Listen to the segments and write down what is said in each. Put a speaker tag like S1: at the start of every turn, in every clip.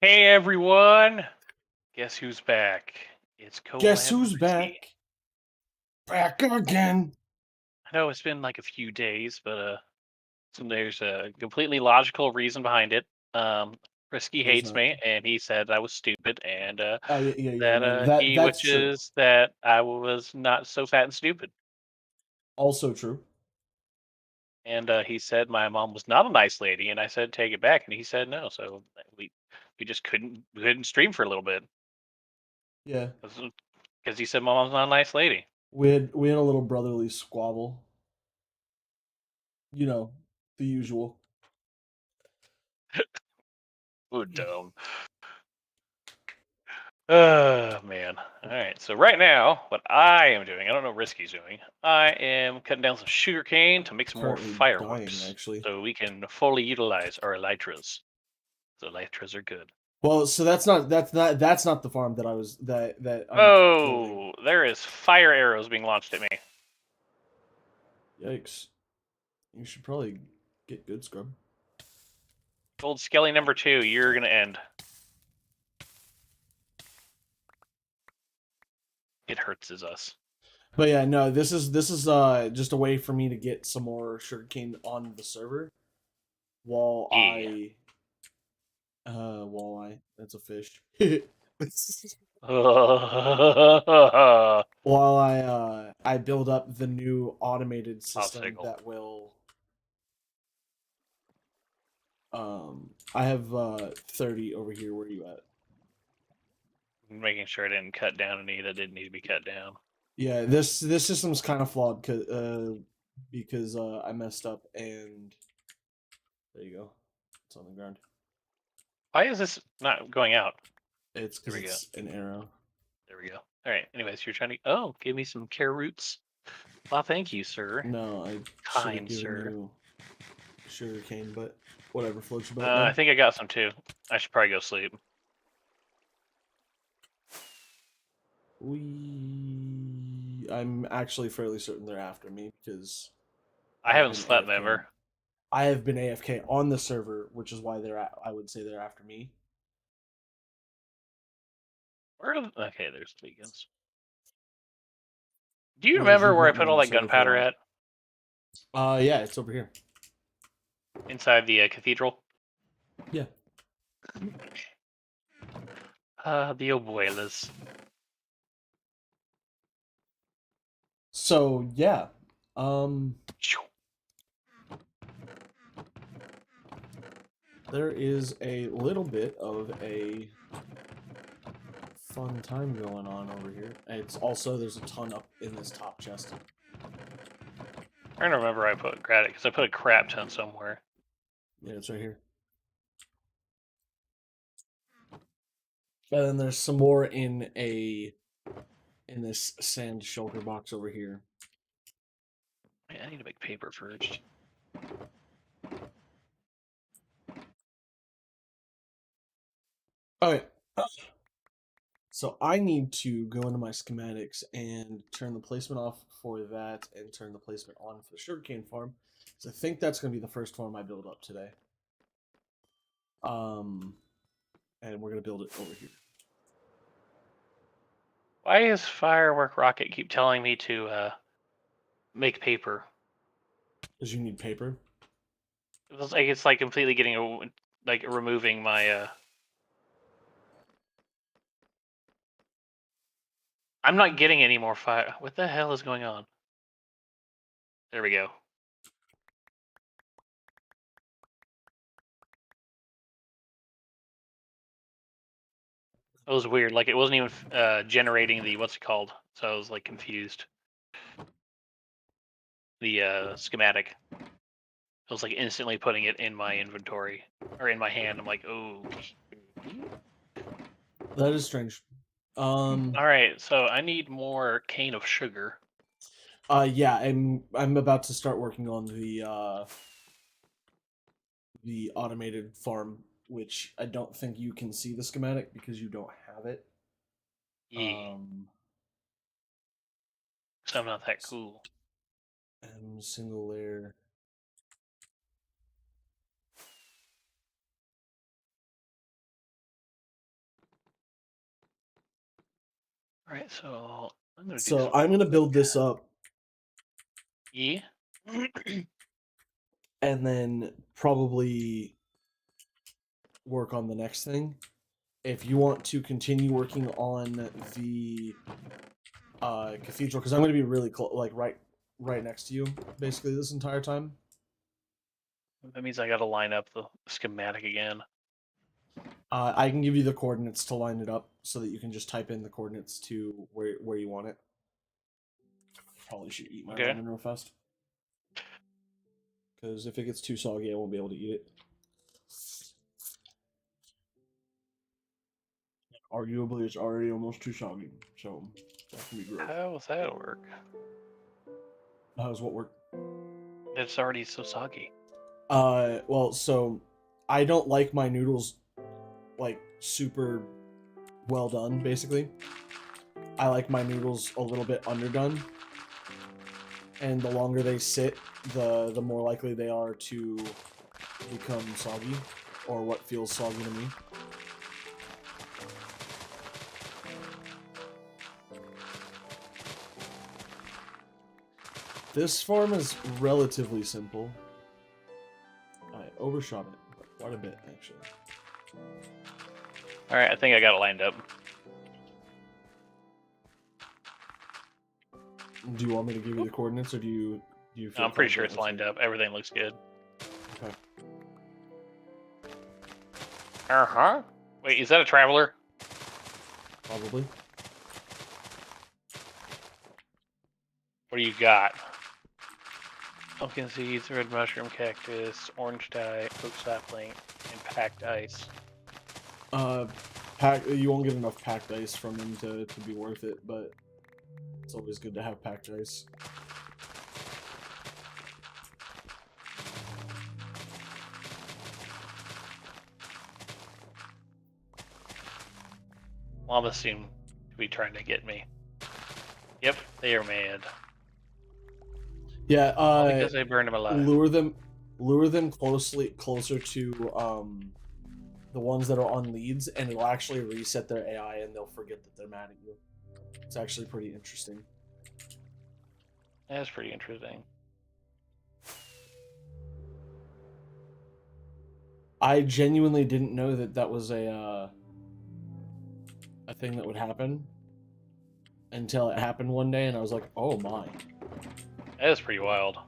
S1: Hey everyone! Guess who's back? It's
S2: Guess
S1: Collab and
S2: who's
S1: Risky.
S2: back? Back again.
S1: I know it's been like a few days, but there's a completely logical reason behind it. Risky
S2: There's
S1: hates
S2: not.
S1: me, and he said I was stupid, and
S2: Oh yeah.
S1: that
S2: No, that
S1: he
S2: that's true.
S1: wishes that I was not so fat and stupid.
S2: Also true.
S1: And he said my mom was not a nice lady, and I said take it back, and he said no. So we just couldn't stream for a little bit
S2: Yeah,
S1: because he said my mom's not a nice lady.
S2: we had a little brotherly squabble. You know, the usual.
S1: Oh, dumb. Oh man. All right. So right now, what I am doing, I don't know what Risky's doing. I am cutting down some sugar cane to make some more
S2: Currently dying,
S1: fireworks,
S2: actually.
S1: so we can fully utilize our elytras. So elytras are good.
S2: Well, so that's not the farm that I'm building.
S1: Oh, there is fire arrows being launched at me.
S2: Yikes! You should probably get good scrub.
S1: Gold Skelly number 2, you're gonna end. It hurts as us.
S2: But yeah, no, this is just a way for me to get some more sugarcane on the server while
S1: Yeah.
S2: I walleye. That's a fish. While I build up the new automated system
S1: Obstacle.
S2: that will I have 30 over here. Where are you at?
S1: Making sure I didn't cut down any that didn't need to be cut down.
S2: Yeah, this system's kind of flawed because I messed up and there you go. It's on the ground.
S1: Why is this not going out?
S2: It's
S1: There
S2: because
S1: we go.
S2: it's an arrow.
S1: There we go. All right. Anyways, you're trying to. Oh, give me some care roots. Well, thank you, sir.
S2: No, I should have
S1: Kind
S2: given
S1: sir.
S2: you sugar cane, but whatever floats your boat,
S1: I
S2: man.
S1: think I got some too. I should probably go sleep.
S2: I'm actually fairly certain they're after me because
S1: I
S2: I've
S1: haven't
S2: been
S1: slept
S2: AFK.
S1: ever.
S2: I have been AFK on the server, which is why I would say they're after me.
S1: Where? Okay, there's the beacons. Do you
S2: Whereas
S1: remember
S2: you've
S1: where I
S2: not been
S1: put
S2: on
S1: all
S2: the
S1: that
S2: server for a
S1: gunpowder
S2: while.
S1: at?
S2: Yeah, it's over here.
S1: Inside the cathedral.
S2: Yeah.
S1: The abuelas.
S2: So yeah, um, there is a little bit of a fun time going on over here. It's also there's a ton up in this top chest.
S1: I don't remember where I put granite because I put a crap ton somewhere.
S2: Yeah, it's right here. And then there's some more in this sand shulker box over here.
S1: Man, I need to make paper first.
S2: Okay. So I need to go into my schematics and turn the placement off for that and turn the placement on for the sugarcane farm. So I think that's going to be the first farm I build up today. Um, and we're going to build it over here.
S1: Why does Firework Rocket keep telling me to make paper?
S2: Because you need paper.
S1: It's like completely getting like removing my. I'm not getting any more fire. What the hell is going on? There we go. It was weird. Like it wasn't even generating the what's it called. So I was like confused. The schematic. I was like instantly putting it in my inventory or in my hand. I'm like, oh.
S2: That is strange.
S1: All right, so I need more cane of sugar.
S2: Yeah, I'm about to start working on the automated farm, which I don't think you can see the schematic because you don't have it.
S1: Yeah, so I'm not that cool.
S2: Single layer.
S1: All right, so I'm gonna do
S2: So
S1: some
S2: I'm
S1: real
S2: gonna
S1: quick.
S2: build this up
S1: Yeah.
S2: and then probably work on the next thing. If you want to continue working on the cathedral, because I'm gonna be really close, like right next to you, basically this entire time.
S1: That means I got to line up the schematic again.
S2: I can give you the coordinates to line it up so that you can just type in the coordinates to where you want it. Probably should eat my
S1: Okay.
S2: ramen real fast. Because if it gets too soggy, I won't be able to eat it. Arguably, it's already almost too soggy, so that can be gross.
S1: How does that work?
S2: How does what work?
S1: It's already so soggy.
S2: Well, so I don't like my noodles like super well done. Basically, I like my noodles a little bit underdone, and the longer they sit, the more likely they are to become soggy, or what feels soggy to me. This farm is relatively simple. I overshot it quite a bit, actually.
S1: All right, I think I got it lined up.
S2: Do you want me to give you the coordinates, or do you feel
S1: I'm pretty sure
S2: confident
S1: it's
S2: with
S1: lined
S2: your...
S1: up. Everything looks good.
S2: Okay.
S1: Uh-huh. Wait, is that a traveler?
S2: Probably.
S1: What do you got? Pumpkin seeds, red mushroom, cactus, orange dye, oak sapling, and packed ice.
S2: You won't get enough packed ice from them to be worth it, but it's always good to have packed ice.
S1: Llamas seem to be trying to get me. Yep, they are mad.
S2: Yeah,
S1: All because I burned them alive.
S2: lure them closer to the ones that are on leads, and it'll actually reset their AI, and they'll forget that they're mad at you. It's actually pretty interesting.
S1: That's pretty interesting.
S2: I genuinely didn't know that that was a thing that would happen until it happened one day, and I was like, "Oh my!"
S1: That is pretty wild.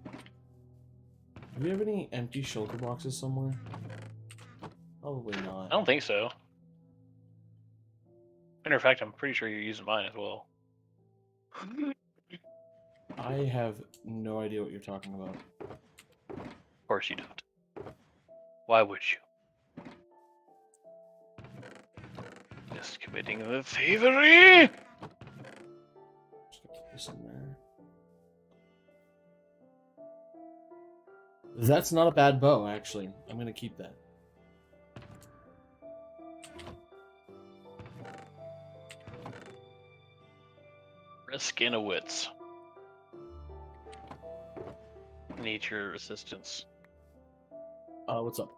S2: Do we have any empty shulker boxes somewhere? Probably not.
S1: I don't think so. Matter of fact, I'm pretty sure you're using mine as well.
S2: I have no idea what you're talking about.
S1: Of course you don't. Why would you? Just committing the thievery!
S2: Just gonna put this in there. That's not a bad bow, actually. I'm gonna keep that.
S1: Risk and a wits. Need your assistance.
S2: What's up?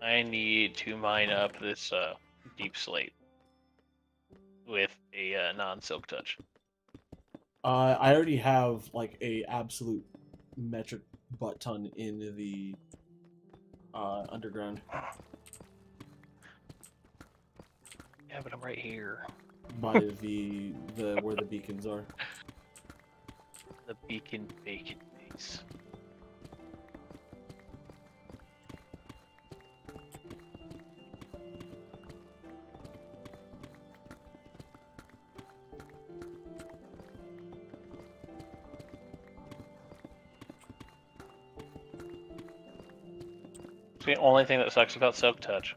S1: I need to mine up this deep slate with a non-silk touch.
S2: I already have like a absolute metric butt ton in the underground
S1: Yeah, but I'm right here.
S2: by the where the beacons are.
S1: The beacon bacon base. It's the only thing that sucks about silk touch.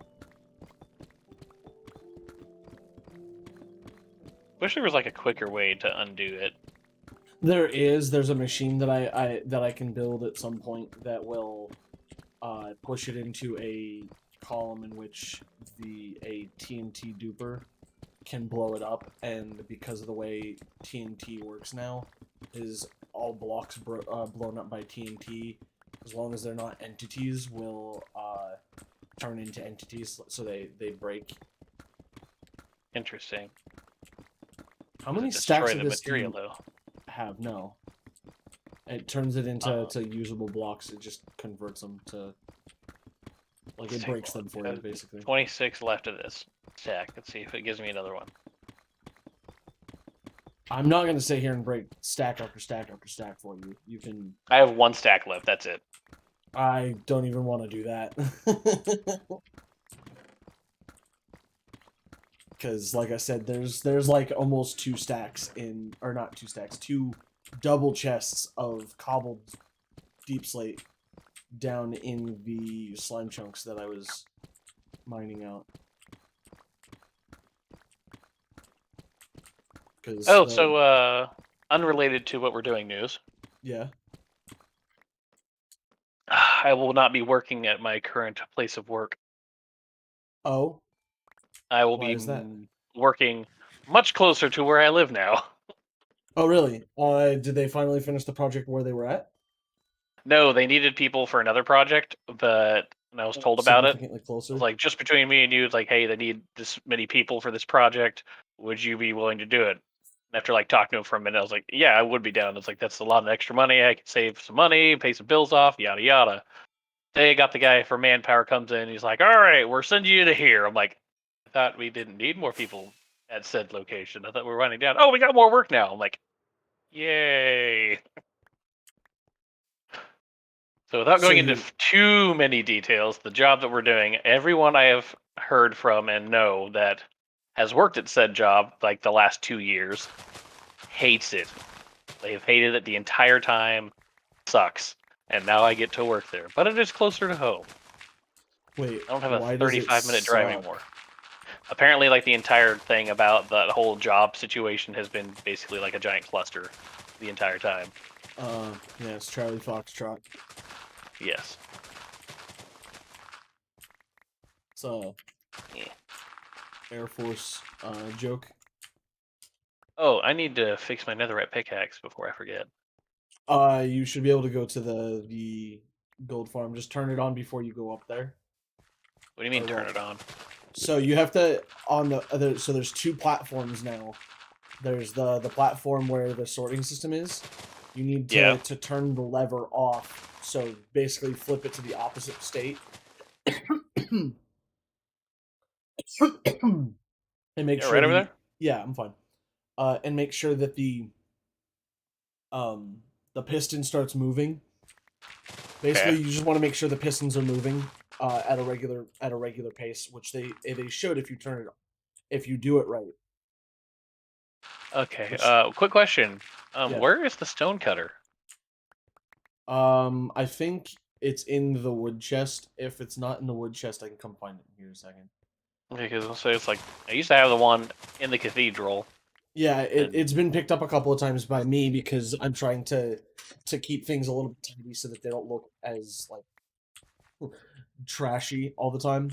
S1: Wish there was like a quicker way to undo it.
S2: There's a machine that I can build at some point that will push it into a column in which a TNT duper can blow it up, and because of the way TNT works now, is all blocks blown up by TNT, as long as they're not entities, will turn into entities, so they break.
S1: Interesting.
S2: How
S1: Does
S2: many
S1: it
S2: stacks
S1: destroy
S2: of
S1: the
S2: this do
S1: material,
S2: you
S1: though?
S2: have? No. It turns it into to usable blocks. It just converts them to... Like,
S1: Let's
S2: it
S1: take
S2: breaks
S1: one.
S2: them for you, basically.
S1: 26 left of this stack. Let's see if it gives me another one.
S2: I'm not going to sit here and break stack after stack after stack for you. You can...
S1: I have 1 stack left. That's it.
S2: I don't even want to do that. Because, like I said, there's like almost 2 stacks in... Or not 2 stacks. 2 double chests of cobbled deep slate down in the slime chunks that I was mining out.
S1: Oh, so unrelated to what we're doing news.
S2: Yeah.
S1: I will not be working at my current place of work.
S2: Oh.
S1: I will
S2: Why
S1: be
S2: is that?
S1: working much closer to where I live now.
S2: Oh, really? Did they finally finish the project where they were at?
S1: No, they needed people for another project, but when I was told about it,
S2: Significantly
S1: it
S2: closer?
S1: was like, just between me and you, it's like, hey, they need this many people for this project. Would you be willing to do it? And after like talking to him for a minute, I was like, yeah, I would be down. It's like, that's a lot of extra money. I could save some money, pay some bills off, yada yada. They got the guy for manpower comes in. He's like, all right, we're sending you to here. I'm like, I thought we didn't need more people at said location. I thought we were running down. Oh, we got more work now. I'm like, yay. So without going into too many details, the job that we're doing, everyone I have heard from and know that has worked at said job like the last 2 years hates it. They've hated it the entire time. Sucks. And now I get to work there. But it is closer to home.
S2: Wait,
S1: I don't have a
S2: why does it
S1: 35-minute drive
S2: suck?
S1: anymore. Apparently, like the entire thing about the whole job situation has been basically like a giant cluster the entire time.
S2: Yeah, it's Charlie Foxtrot.
S1: Yes.
S2: It's a Air Force joke.
S1: Oh, I need to fix my netherite pickaxe before I forget.
S2: You should be able to go to the gold farm. Just turn it on before you go up there.
S1: What do you mean turn it on?
S2: So you have to on the other. So there's 2 platforms now. There's the platform where the sorting system is. You need to turn the lever off. So basically, flip it to the opposite state. And make sure
S1: right over there?
S2: yeah, I'm fine. And make sure that the piston starts moving. Basically, you just want to make sure the pistons are moving at a regular pace, which they should if you do it right.
S1: Okay. Quick question.
S2: Yeah.
S1: Where is the stone cutter?
S2: I think it's in the wood chest. If it's not in the wood chest, I can come find it here in a second.
S1: Okay, because I'll say it's like I used to have the one in the cathedral.
S2: Yeah, it's been picked up a couple of times by me because I'm trying to keep things a little bit tidy so that they don't look as like trashy all the time.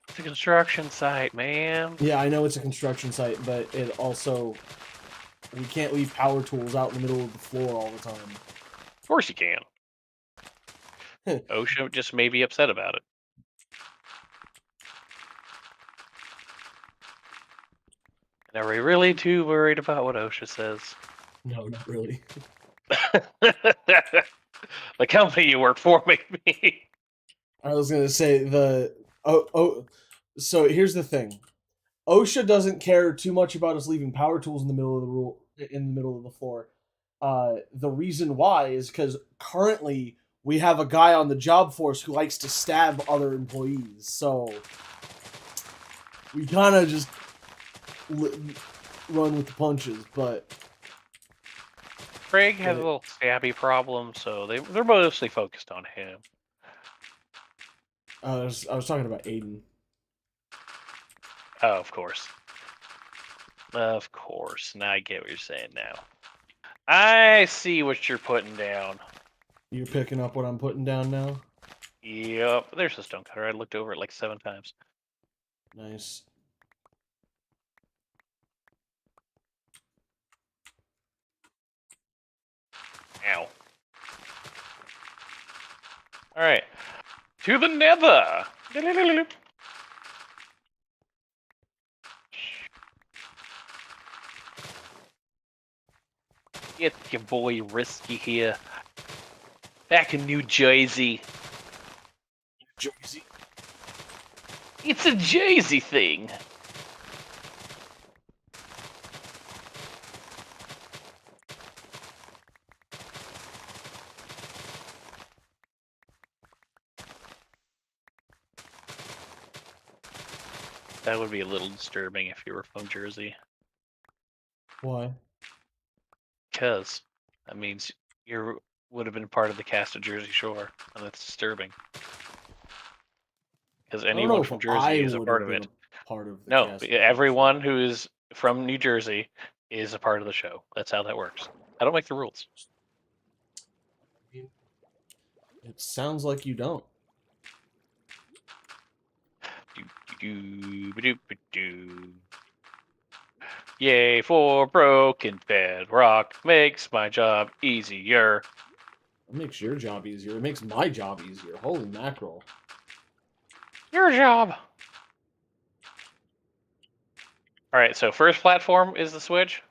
S1: It's a construction site, man.
S2: Yeah, I know it's a construction site, but it also we can't leave power tools out in the middle of the floor all the time.
S1: Of course you can. OSHA just may be upset about it. And are we really too worried about what OSHA says?
S2: No, not really.
S1: The company you work for made me.
S2: I was gonna say so here's the thing. OSHA doesn't care too much about us leaving power tools in the middle of the floor. The reason why is because currently we have a guy on the job force who likes to stab other employees. So we kind of just run with the punches, but
S1: Craig has a little stabby problem, so they're mostly focused on him.
S2: I was talking about Aiden.
S1: Oh, of course. Of course. Now I get what you're saying now. I see what you're putting down.
S2: You're picking up what I'm putting down now?
S1: Yep. There's the stone cutter. I looked over it like 7 times.
S2: Nice.
S1: Ow. Alright. To the nether! It's your boy Risky here. Back in New Jersey.
S2: Jersey.
S1: It's a Jersey thing. That would be a little disturbing if you were from Jersey.
S2: Why?
S1: Because that means you would have been part of the cast of Jersey Shore, and that's disturbing. Because
S2: I don't know
S1: anyone
S2: if
S1: from
S2: I
S1: Jersey is a
S2: would
S1: part
S2: have
S1: of
S2: been
S1: it.
S2: a part of the
S1: No,
S2: cast.
S1: everyone who is from New Jersey is a part of the show. That's how that works. I don't make the rules.
S2: It sounds like you don't.
S1: Yay for broken bedrock makes my job easier.
S2: It makes your job easier. It makes my job easier. Holy mackerel.
S1: Your job. All right, so first platform is the Switch.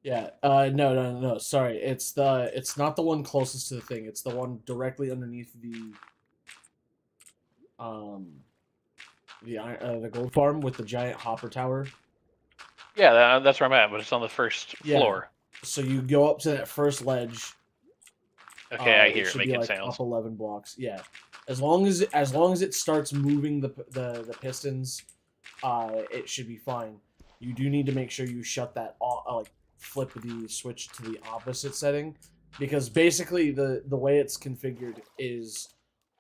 S2: Yeah. No. Sorry. It's not the one closest to the thing. It's the one directly underneath um the gold farm with the giant hopper tower.
S1: Yeah, that's where I'm at, but it's on the first floor.
S2: So you go up to that first ledge.
S1: Okay, I hear
S2: It
S1: it
S2: should be
S1: making
S2: like
S1: sounds.
S2: up 11 blocks. Yeah. As long as it starts moving the pistons, it should be fine. You do need to make sure you shut that off, like flip the switch to the opposite setting, because basically the way it's configured is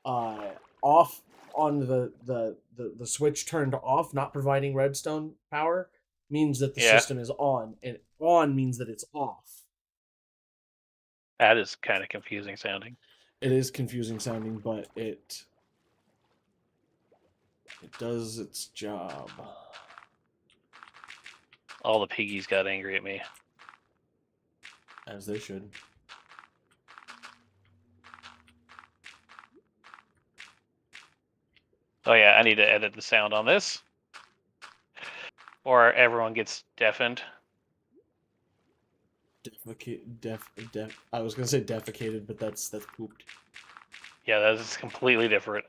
S2: off on the switch turned off, not providing redstone power, means that the system is on, and on means that it's off.
S1: That is kind of confusing sounding.
S2: It is confusing sounding, but it does its job.
S1: All the piggies got angry at me.
S2: As they should.
S1: Oh yeah, I need to edit the sound on this, or everyone gets deafened.
S2: I was gonna say defecated, but that's pooped.
S1: Yeah, that is completely different.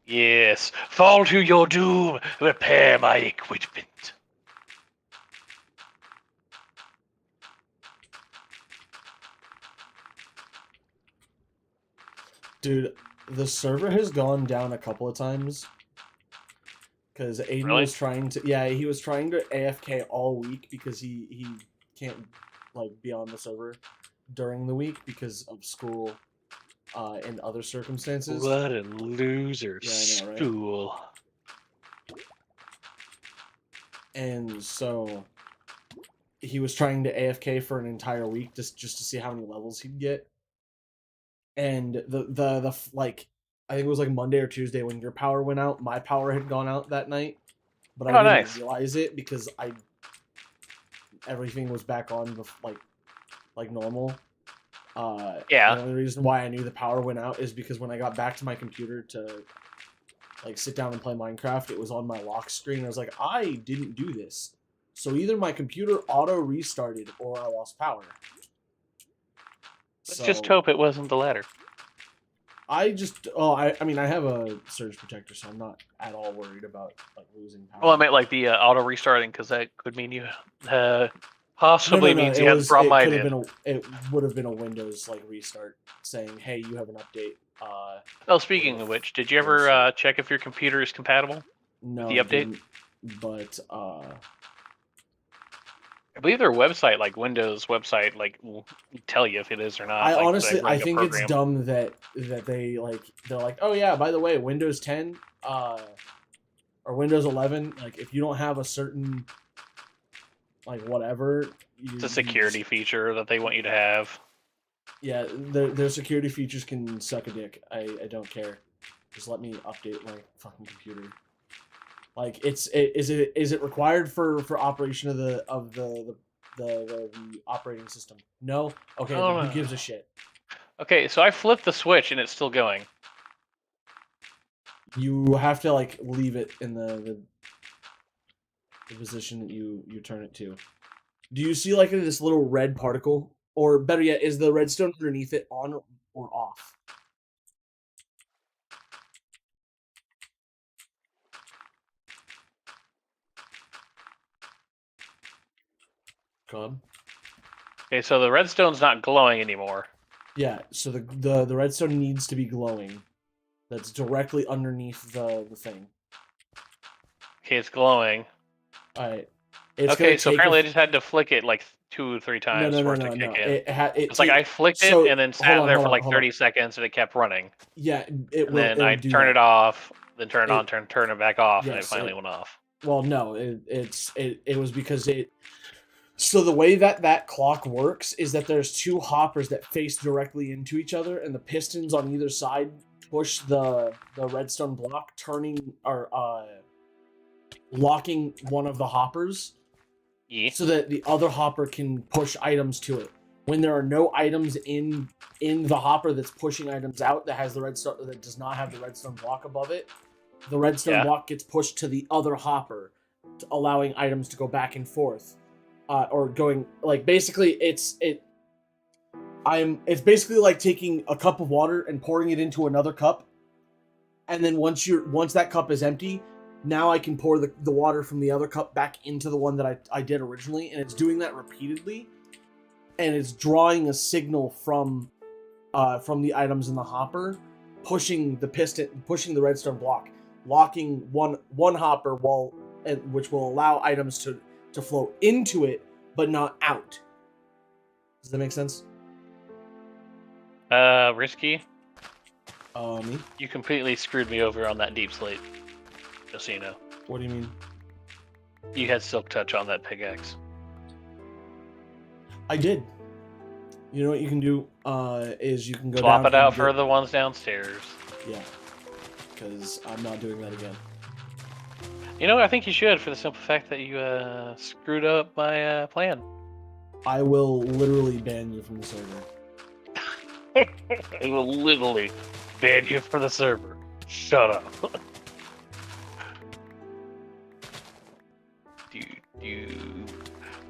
S1: Yes, fall to your doom. Repair my equipment.
S2: Dude, the server has gone down a couple of times because Aiden
S1: Really?
S2: was trying to. Yeah, he was trying to AFK all week because he can't like be on the server during the week because of school and other circumstances.
S1: What a loser.
S2: Yeah, I know, right?
S1: School.
S2: And so he was trying to AFK for an entire week just to see how many levels he'd get. And the like, I think it was like Monday or Tuesday when your power went out. My power had gone out that night, but I
S1: Oh,
S2: didn't
S1: nice.
S2: realize it because everything was back on like normal.
S1: Yeah.
S2: The only reason why I knew the power went out is because when I got back to my computer to like sit down and play Minecraft, it was on my lock screen. I was like, I didn't do this. So either my computer auto restarted or I lost power.
S1: Let's just hope it wasn't the latter.
S2: I mean, I have a surge protector, so I'm not at all worried about like losing power.
S1: Well, I meant like the auto restarting, because that could mean you possibly
S2: No,
S1: means you had the problem I did.
S2: It would have been a Windows like restart saying, "Hey, you have an update."
S1: Oh, speaking of which, did you ever check if your computer is compatible
S2: No,
S1: with the update?
S2: didn't, but
S1: I believe their website, like Windows website, like will tell you if it is or not.
S2: I
S1: like,
S2: honestly, I
S1: running a
S2: think it's
S1: program.
S2: dumb that they're like, oh yeah, by the way, Windows 10 or Windows 11, like if you don't have a certain like whatever,
S1: It's a security feature that they want you to have.
S2: Yeah, their security features can suck a dick. I don't care. Just let me update my fucking computer. Like is it required for operation of the operating system? No. Okay, then who gives a shit?
S1: Okay, so I flipped the switch and it's still going.
S2: You have to like leave it in the the position that you turn it to. Do you see like this little red particle? Or better yet, is the redstone underneath it on or off? Come.
S1: Okay, so the redstone's not glowing anymore.
S2: Yeah, so the redstone needs to be glowing. That's directly underneath the thing.
S1: Okay, it's glowing.
S2: Alright. It's
S1: Okay,
S2: gonna
S1: so
S2: take
S1: apparently I just had to flick it like 2 or 3
S2: no
S1: times
S2: no
S1: for
S2: no
S1: it to
S2: no
S1: kick
S2: no.
S1: in.
S2: It
S1: It's like I flicked it
S2: so
S1: and then
S2: hold
S1: sat
S2: on,
S1: there
S2: hold
S1: for
S2: on,
S1: like
S2: hold on.
S1: 30 seconds and it kept running.
S2: Yeah,
S1: And then
S2: it'll
S1: I
S2: do
S1: turn
S2: that.
S1: it off, then turn it on,
S2: It
S1: turn it back off, and it
S2: yes,
S1: finally went off.
S2: well no, it was because it so the way that that clock works is that there's two hoppers that face directly into each other, and the pistons on either side push the redstone block, turning or locking one of the hoppers,
S1: Yeah.
S2: so that the other hopper can push items to it. When there are no items in the hopper that's pushing items out that has the redstone that does not have the redstone block above it, the redstone
S1: Yeah.
S2: block gets pushed to the other hopper, allowing items to go back and forth. Or going like basically it's basically like taking a cup of water and pouring it into another cup, and then once that cup is empty, now I can pour the water from the other cup back into the one that I did originally, and it's doing that repeatedly, and it's drawing a signal from the items in the hopper, pushing the redstone block, locking one hopper which will allow items to flow into it but not out. Does that make sense?
S1: Risky.
S2: Me?
S1: You completely screwed me over on that deep slate. Just so you know.
S2: What do you mean?
S1: You had silk touch on that pickaxe.
S2: I did. You know what you can do? Is you can go
S1: Swap
S2: down
S1: it out
S2: and
S1: for the ones downstairs.
S2: Yeah, because I'm not doing that again.
S1: You know, I think you should, for the simple fact that you screwed up my plan.
S2: I will literally ban you from the server.
S1: I will literally ban you from the server. Shut up.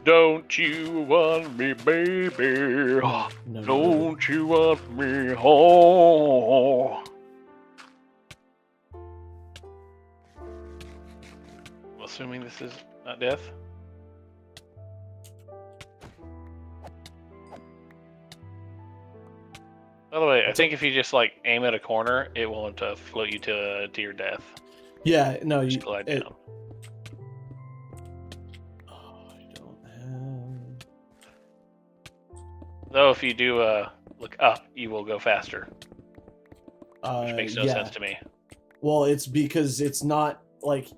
S1: Don't you want me, baby?
S2: No,
S1: Don't you want me? Oh. Assuming this is not death. By the way, I think if you just like aim at a corner, it won't float you to your death.
S2: Yeah, no,
S1: just glide down.
S2: Oh, I don't have.
S1: Though if you do look up, you will go faster. Which makes no sense to me.
S2: Well, it's because it's not like.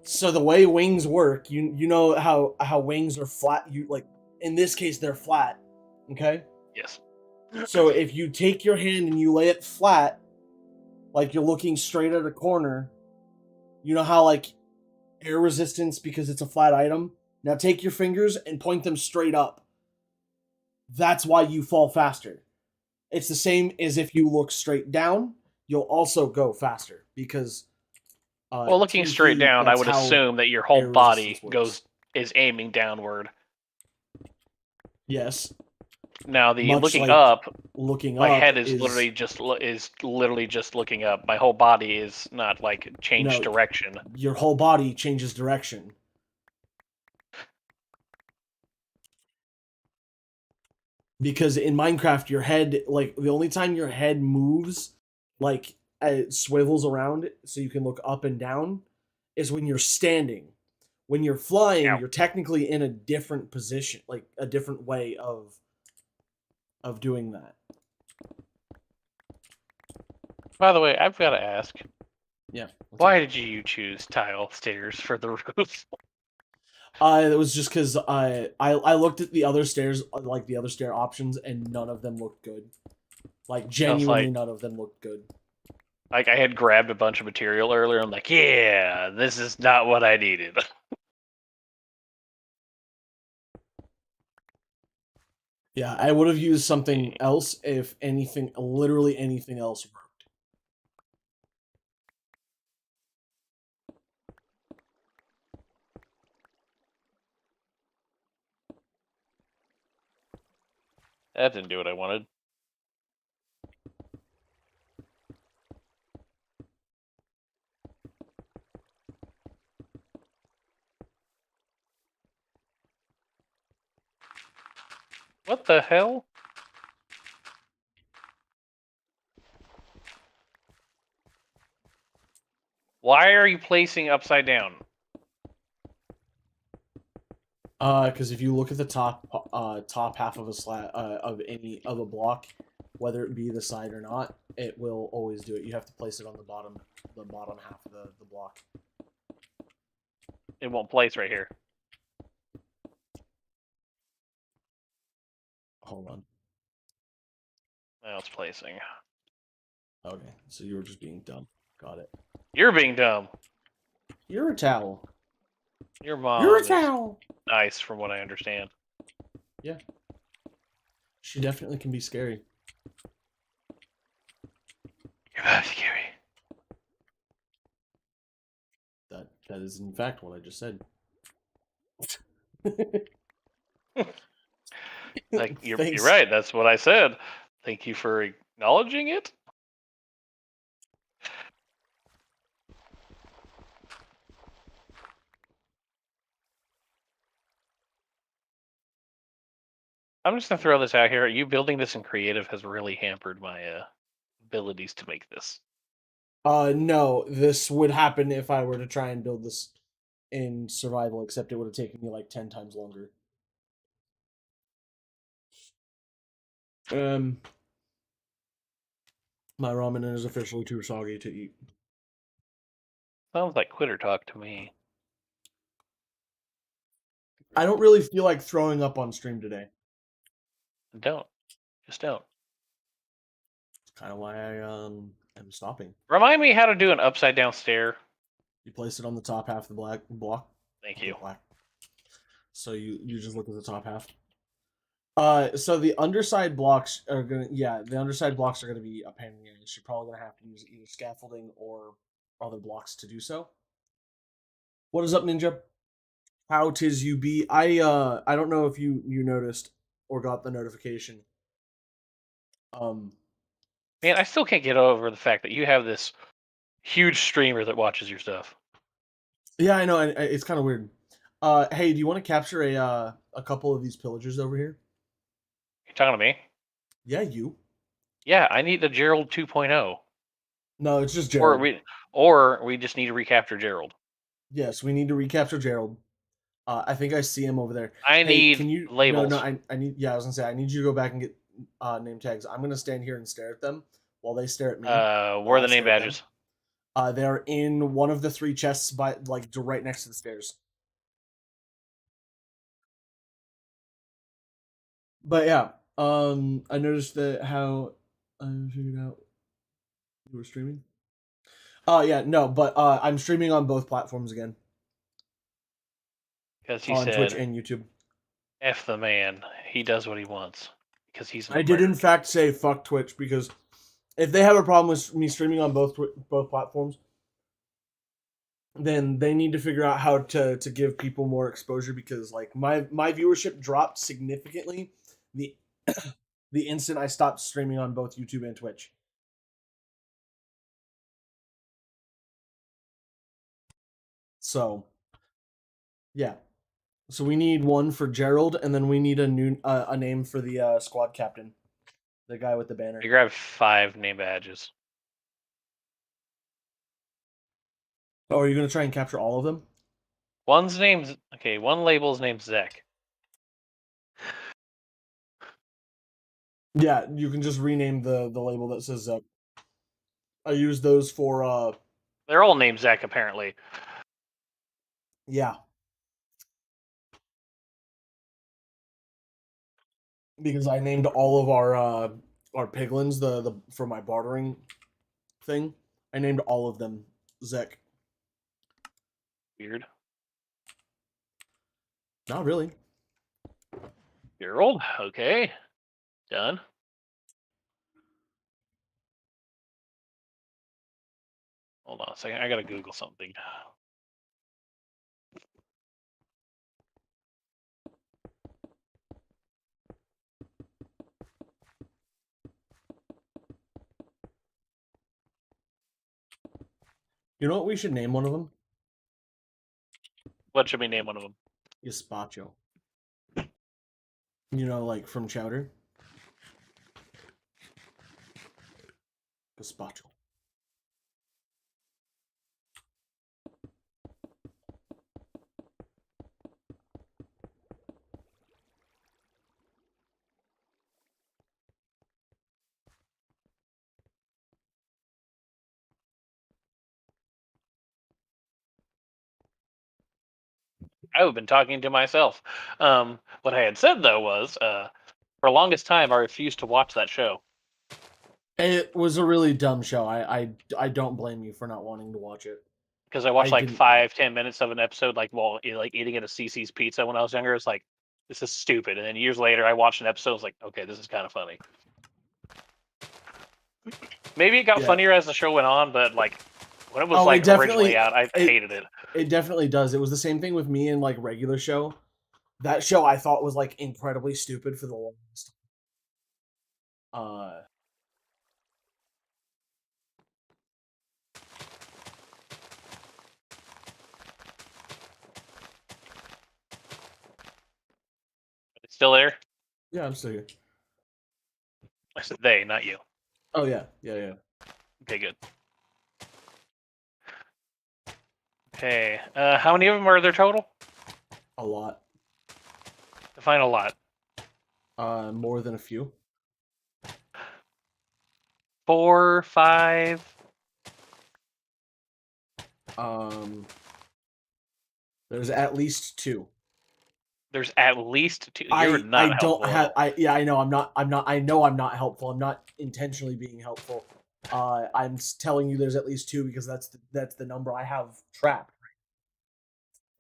S2: So the way wings work, you know how wings are flat. You like in this case they're flat. Okay.
S1: Yes.
S2: So if you take your hand and you lay it flat, like you're looking straight at a corner, you know how like air resistance because it's a flat item. Now take your fingers and point them straight up. That's why you fall faster. It's the same as if you look straight down, you'll also go faster because.
S1: Well, looking straight down, I would assume that your whole body is aiming downward.
S2: Yes.
S1: Now the
S2: Much
S1: looking
S2: like
S1: up,
S2: looking
S1: my
S2: up
S1: head is literally just looking up. My whole body is not like changed direction.
S2: Your whole body changes direction. Because in Minecraft, your head, like the only time your head moves, like it swivels around so you can look up and down, is when you're standing. When you're flying, you're technically in a different position, like a different way of doing that.
S1: By the way, I've got to ask.
S2: Yeah.
S1: Why did you choose tile stairs for the roof?
S2: It was just because I looked at the other stairs, like the other stair options, and none of them looked good. Like genuinely, none of them looked good.
S1: Like I had grabbed a bunch of material earlier. I'm like, yeah, this is not what I needed.
S2: Yeah, I would have used something else if anything, literally anything else worked.
S1: That didn't do what I wanted. What the hell? Why are you placing upside down?
S2: Because if you look at the top half of of any of a block, whether it be the side or not, it will always do it. You have to place it on the bottom half of the block.
S1: It won't place right here.
S2: Hold on.
S1: Now it's placing.
S2: Okay, so you were just being dumb. Got it.
S1: You're being dumb.
S2: You're a towel.
S1: Your mom
S2: You're a
S1: is
S2: towel.
S1: nice, from what I understand.
S2: Yeah. She definitely can be scary.
S1: You're not scary.
S2: That is in fact what I just said.
S1: Like you're right. That's what I said. Thank you for acknowledging it. I'm just gonna throw this out here. You building this in creative has really hampered my abilities to make this.
S2: No, this would happen if I were to try and build this in survival, except it would have taken me like 10 times longer. My ramen is officially too soggy to eat.
S1: Sounds like quitter talk to me.
S2: I don't really feel like throwing up on stream today.
S1: Don't. Just don't.
S2: It's kind of why I am stopping.
S1: Remind me how to do an upside down stair.
S2: You place it on the top half of the block.
S1: Thank you.
S2: Black. So you just look at the top half. So the underside blocks are the underside blocks are gonna be a pain in the ass. You're probably gonna have to use either scaffolding or other blocks to do so. What is up, Ninja? How tis you be? I don't know if you noticed or got the notification.
S1: Man, I still can't get over the fact that you have this huge streamer that watches your stuff.
S2: Yeah, I know. It's kind of weird. Hey, do you want to capture a couple of these pillagers over here?
S1: You talking to me?
S2: Yeah, you.
S1: Yeah, I need the Gerald 2.0.
S2: No, it's just Gerald.
S1: Or we just need to recapture Gerald.
S2: Yes, we need to recapture Gerald. I think I see him over there.
S1: I need
S2: can you
S1: labels.
S2: No, I need. Yeah, I was gonna say I need you to go back and get name tags. I'm gonna stand here and stare at them while they stare at me.
S1: Where are the name badges?
S2: They're in one of the 3 chests by right next to the stairs. But yeah, I noticed that how I figured out you were streaming. Yeah, no, but I'm streaming on both platforms again.
S1: Because he
S2: on
S1: said,
S2: Twitch and YouTube.
S1: F the man. He does what he wants. Because he's an
S2: I did in fact say fuck Twitch, because if they have a problem with me streaming on both platforms, then they need to figure out how to give people more exposure, because like my viewership dropped significantly the the instant I stopped streaming on both YouTube and Twitch. So, yeah. So we need one for Gerald, and then we need a new a name for the squad captain, the guy with the banner.
S1: You grab 5 name badges.
S2: Oh, are you gonna try and capture all of them?
S1: One label's name's Zek.
S2: Yeah, you can just rename the label that says Zek. I use those for
S1: They're all named Zek, apparently.
S2: Yeah. Because I named all of our piglins the for my bartering thing. I named all of them Zek.
S1: Weird.
S2: Not really.
S1: Gerald, okay. Done. Hold on a second. I gotta Google something.
S2: You know what we should name one of them?
S1: What should we name one of them?
S2: Gazpacho. You know, like from Chowder. Gazpacho.
S1: I've been talking to myself. What I had said though was, for the longest time, I refused to watch that show
S2: It was a really dumb show. I don't blame you for not wanting to watch it.
S1: because I
S2: I
S1: watched like
S2: didn't either.
S1: 5-10 minutes of an episode, like while like eating at a CC's Pizza when I was younger. It's like this is stupid. And then years later, I watched an episode. I was like, okay, this is kind of funny. Maybe it got
S2: Yeah.
S1: funnier as the show went on, but like when it was
S2: Oh,
S1: like originally out, I
S2: it
S1: hated it.
S2: it definitely does. It was the same thing with me and like regular show. That show I thought was like incredibly stupid for the longest time.
S1: It's still there.
S2: Yeah, I'm still here.
S1: I said they, not you.
S2: Oh yeah, yeah.
S1: Okay, good. Okay, how many of them are there total?
S2: A lot.
S1: Define a lot.
S2: More than a few.
S1: 4, 5.
S2: There's at least two.
S1: There's at least 2. You're
S2: I
S1: not
S2: don't
S1: helpful at
S2: have
S1: all.
S2: I know I know I'm not helpful. I'm not intentionally being helpful. I'm telling you there's at least two because that's the number I have trapped.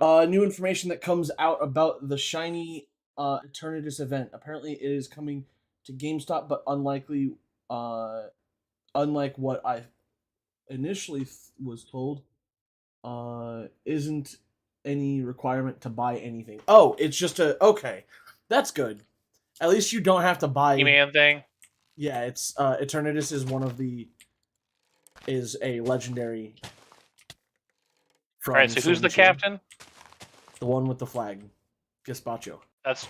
S2: New information that comes out about the shiny Eternatus event. Apparently, it is coming to GameStop, but unlike what I initially was told, isn't any requirement to buy anything. Oh, it's just okay. That's good. At least you don't have to buy.
S1: E-Man thing.
S2: Yeah, it's Eternatus is a legendary
S1: All right,
S2: from
S1: so
S2: Sword
S1: who's the
S2: and Shield.
S1: captain?
S2: The one with the flag, Gazpacho.
S1: That's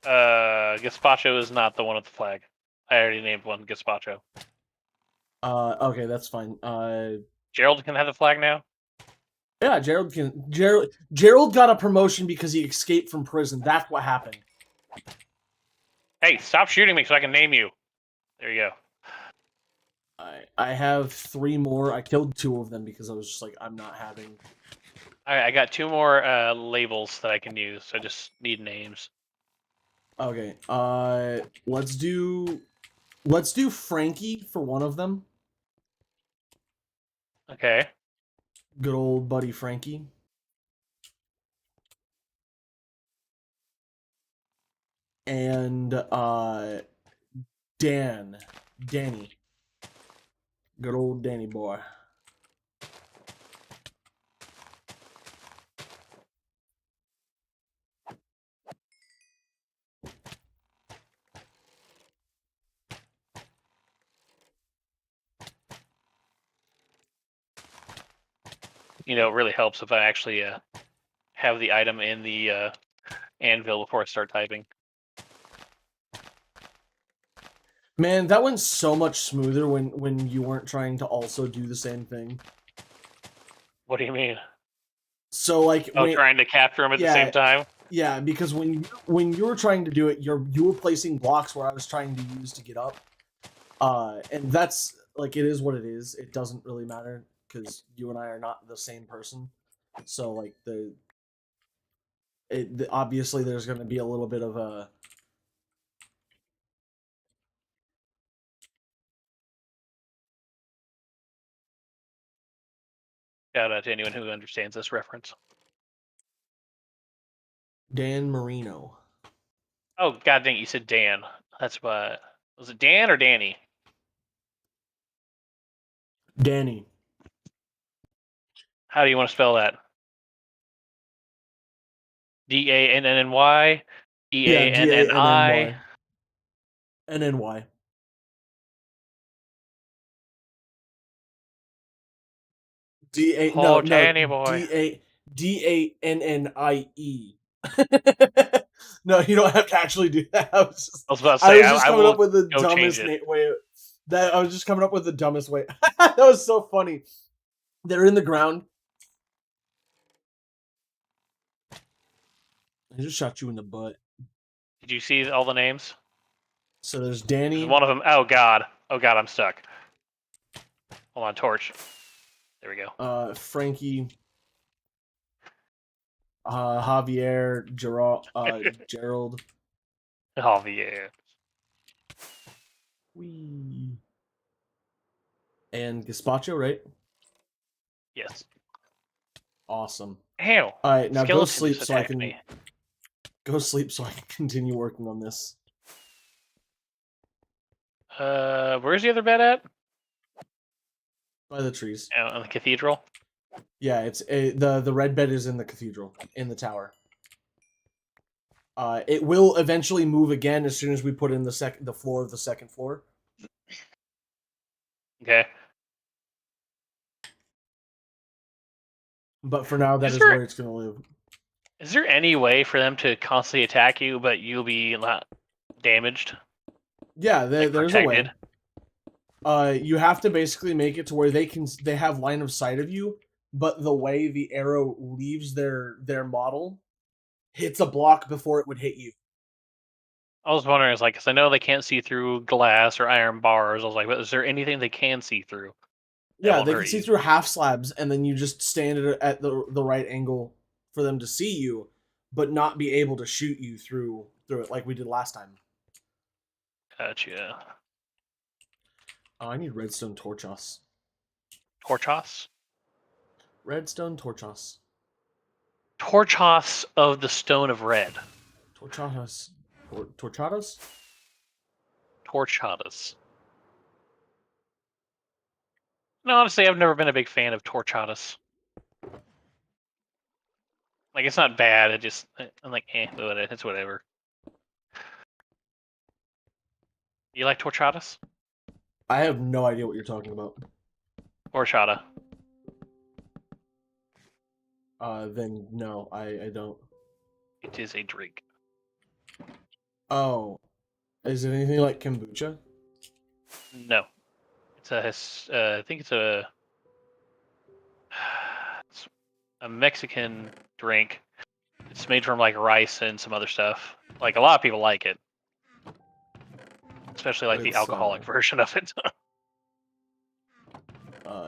S1: Gazpacho is not the one with the flag. I already named one Gazpacho.
S2: Okay, that's fine.
S1: Gerald can have the flag now.
S2: Yeah, Gerald got a promotion because he escaped from prison. That's what happened.
S1: Hey, stop shooting me so I can name you. There you go.
S2: I have three more. I killed two of them because I was just like, I'm not having.
S1: All right, I got 2 more labels that I can use. I just need names.
S2: Okay. Let's do Frankie for one of them.
S1: Okay.
S2: Good old buddy Frankie. And Danny. Good old Danny boy.
S1: You know, it really helps if I actually have the item in the anvil before I start typing.
S2: Man, that went so much smoother when you weren't trying to also do the same thing.
S1: What do you mean?
S2: So like
S1: trying to capture them at the same time?
S2: Yeah, because when you were trying to do it, you were placing blocks where I was trying to use to get up. And that's like it is what it is. It doesn't really matter because you and I are not the same person. So like obviously there's going to be a little bit of a
S1: Shout out to anyone who understands this reference.
S2: Dan Marino.
S1: Oh, god dang, you said Dan. That's what. Was it Dan or Danny?
S2: Danny.
S1: How do you want to spell that? DANNY?
S2: Yeah,
S1: DANNI?
S2: NNY. D-A,
S1: Oh,
S2: no,
S1: Danny boy.
S2: D-A-N-N-I-E. No, you don't have to actually do that.
S1: I was about to
S2: I
S1: say,
S2: was just
S1: I
S2: coming up
S1: will
S2: with the
S1: go change
S2: dumbest
S1: it.
S2: way. That I was just coming up with the dumbest way. That was so funny. They're in the ground. I just shot you in the butt.
S1: Did you see all the names?
S2: So there's
S1: 'Cause
S2: Danny,
S1: one of them. Oh god. Oh god, I'm stuck. Hold on, torch. There we go.
S2: Frankie, Javier, Gerald.
S1: Oh yeah.
S2: Wee. And Gazpacho, right?
S1: Yes.
S2: Awesome.
S1: Ew.
S2: All right, now go
S1: Skeleton
S2: sleep
S1: just
S2: so I
S1: attacked
S2: can
S1: me.
S2: continue working on this.
S1: Where's the other bed at?
S2: By the trees.
S1: On the cathedral.
S2: Yeah, the red bed is in the cathedral in the tower. It will eventually move again as soon as we put in the floor of the second floor.
S1: Okay.
S2: But for now, that
S1: Is
S2: is
S1: there
S2: where it's going to live.
S1: is there any way for them to constantly attack you, but you'll be not damaged,
S2: Yeah,
S1: like
S2: there's a
S1: protected?
S2: way. You have to basically make it to where they have line of sight of you, but the way the arrow leaves their model hits a block before it would hit you.
S1: I was wondering, it's like, because I know they can't see through glass or iron bars. I was like, but is there anything they can see through that
S2: Yeah,
S1: won't
S2: they can
S1: hurt
S2: see
S1: you?
S2: through half slabs, and then you just stand at the right angle for them to see you, but not be able to shoot you through it like we did last time.
S1: Gotcha.
S2: Oh, I need redstone torchos.
S1: Torchos?
S2: Redstone torchos.
S1: Torchos of the Stone of Red.
S2: Torchadas. Torchadas?
S1: Torchadas. No, honestly, I've never been a big fan of torchadas. Like, it's not bad. It just, I'm like, it's whatever. You like torchadas?
S2: I have no idea what you're talking about.
S1: Horchata.
S2: Then no, I don't.
S1: It is a drink.
S2: Oh, is it anything like kombucha?
S1: No. I think it's a it's a Mexican drink. It's made from like rice and some other stuff. Like a lot of people like it, especially like the
S2: It's
S1: alcoholic version of it.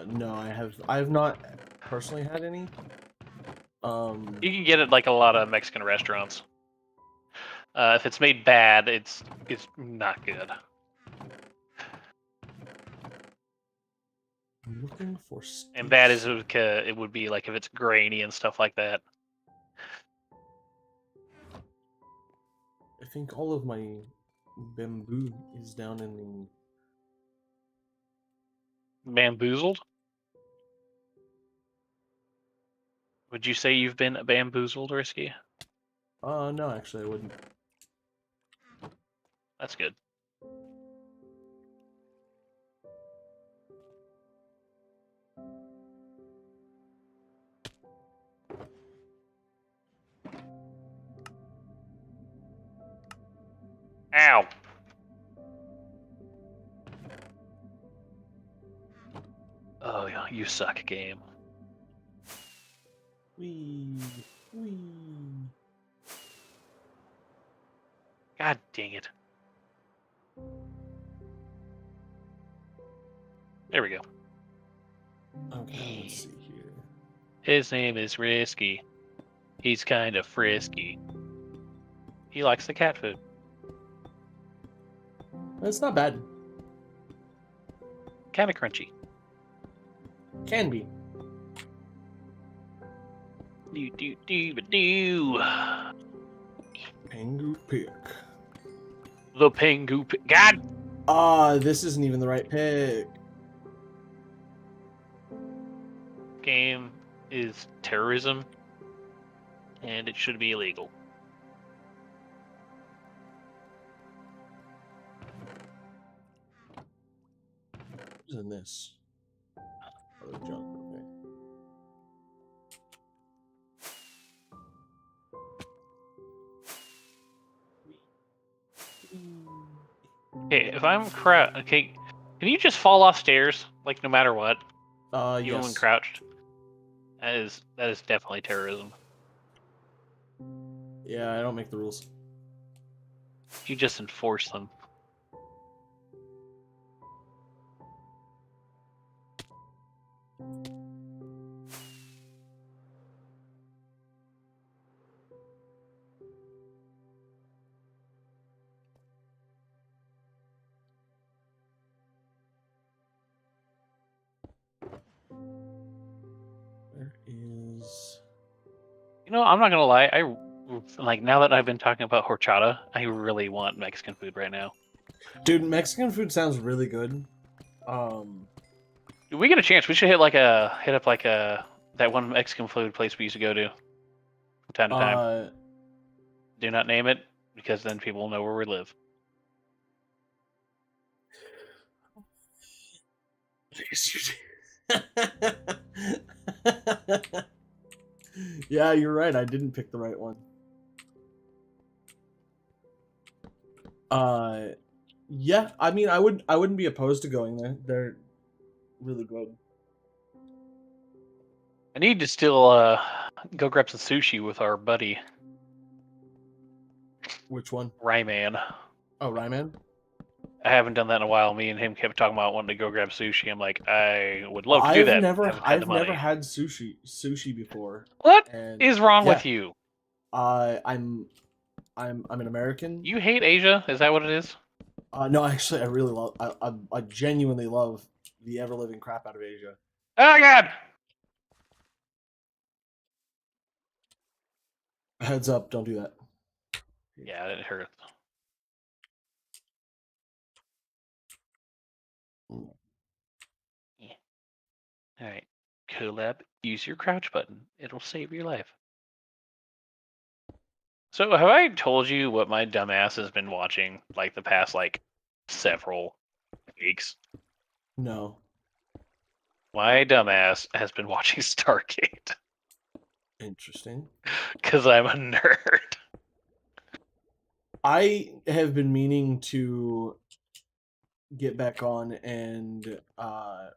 S2: no, I have not personally had any.
S1: You can get it like a lot of Mexican restaurants. If it's made bad, it's not good.
S2: I'm looking for
S1: And bad
S2: sticks.
S1: is it would be like if it's grainy and stuff like that.
S2: I think all of my bamboo is down in the.
S1: Bamboozled? Would you say you've been bamboozled, Risky?
S2: No, actually, I wouldn't.
S1: That's good. Ow! Oh, you suck, game.
S2: Wee, wee.
S1: God dang it. There we go.
S2: Okay, let's see here.
S1: His name is Risky. He's kind of frisky. He likes the cat food.
S2: That's not bad.
S1: Kind of crunchy.
S2: Can be.
S1: Do.
S2: Pengu pick.
S1: The Pengu. God!
S2: This isn't even the right pick.
S1: Game is terrorism, and it should be illegal.
S2: What's in this? Other junk, okay.
S1: Okay, if I'm okay, can you just fall off stairs like no matter what, even when
S2: Yes.
S1: crouched? That is definitely terrorism.
S2: Yeah, I don't make the rules.
S1: You just enforce them.
S2: Where is...
S1: You know, I'm not gonna lie. I like now that I've been talking about horchata, I really want Mexican food right now.
S2: Dude, Mexican food sounds really good.
S1: If we get a chance, we should hit up like a that one Mexican food place we used to go to from time to time.
S2: Uh,
S1: Do not name it because then people will know where we live.
S2: yeah, you're right. I didn't pick the right one. Yeah. I mean, I wouldn't be opposed to going there. They're really good.
S1: I need to still go grab some sushi with our buddy
S2: Which one?
S1: Ryman.
S2: Oh, Ryman.
S1: I haven't done that in a while. Me and him kept talking about wanting to go grab sushi. I'm like, I would love to do that. Haven't had the
S2: I've
S1: money.
S2: never had sushi before.
S1: What
S2: And
S1: is wrong
S2: yeah,
S1: with you?
S2: I'm an American.
S1: You hate Asia? Is that what it is?
S2: No, actually, I really love. I genuinely love the ever living crap out of Asia.
S1: Oh God!
S2: Heads up! Don't do that.
S1: Yeah, it hurts. Yeah. All right, Collab. Use your crouch button. It'll save your life. So, have I told you what my dumbass has been watching like the past like several weeks?
S2: No.
S1: My dumbass has been watching Stargate
S2: Interesting.
S1: because I'm a nerd.
S2: I have been meaning to get back on and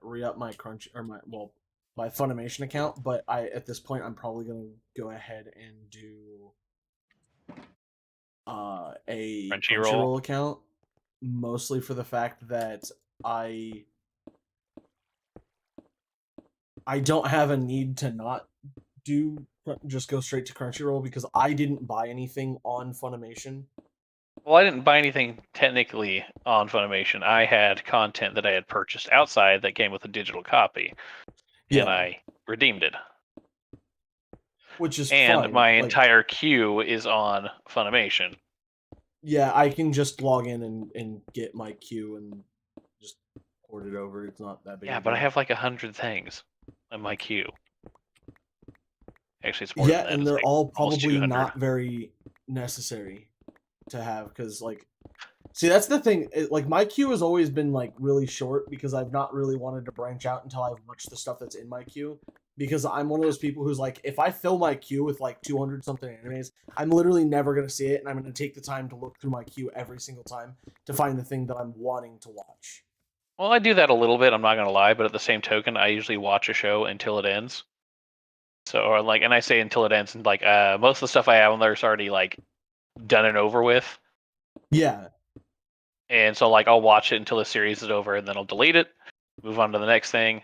S2: re-up my Crunch or my Funimation account, but at this point I'm probably gonna go ahead and do a
S1: Crunchyroll.
S2: Crunchyroll account, mostly for the fact that I I don't have a need to not do just go straight to Crunchyroll because I didn't buy anything on Funimation.
S1: Well, I didn't buy anything technically on Funimation. I had content that I had purchased outside that came with a digital copy, and
S2: Yeah,
S1: I redeemed it.
S2: which is
S1: And
S2: fine.
S1: my
S2: Like,
S1: entire queue is on Funimation.
S2: yeah, I can just log in and get my queue and just port it over. It's not that big
S1: Yeah,
S2: of a
S1: but I
S2: deal.
S1: have like 100 things in my queue. Actually, it's more than
S2: Yeah,
S1: that.
S2: and
S1: It's
S2: they're
S1: like
S2: all
S1: almost
S2: probably
S1: 200.
S2: not very necessary to have because like see that's the thing like my queue has always been like really short because I've not really wanted to branch out until I've watched the stuff that's in my queue because I'm one of those people who's like if I fill my queue with like 200 something animes I'm literally never going to see it and I'm going to take the time to look through my queue every single time to find the thing that I'm wanting to watch.
S1: Well, I do that a little bit. I'm not gonna lie, but at the same token, I usually watch a show until it ends. So, or like, and I say until it ends, and like, most of the stuff I have on there is already like done and over with.
S2: Yeah.
S1: And so, like, I'll watch it until the series is over, and then I'll delete it, move on to the next thing.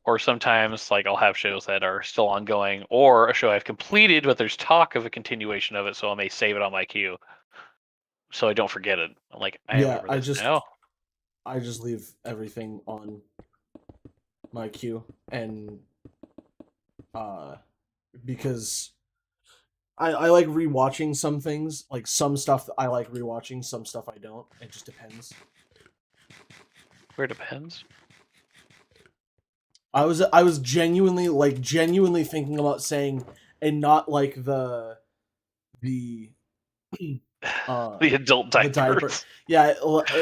S1: Or sometimes, like, I'll have shows that are still ongoing, or a show I've completed, but there's talk of a continuation of it, so I may save it on my queue, so I don't forget it. I'm like, I
S2: Yeah,
S1: remember this now.
S2: I just leave everything on my queue and uh because I like rewatching some things. Like some stuff I like rewatching, some stuff I don't. It just depends.
S1: Where it depends.
S2: I was genuinely thinking about saying and not like the
S1: The adult
S2: the diaper.
S1: diapers.
S2: Yeah,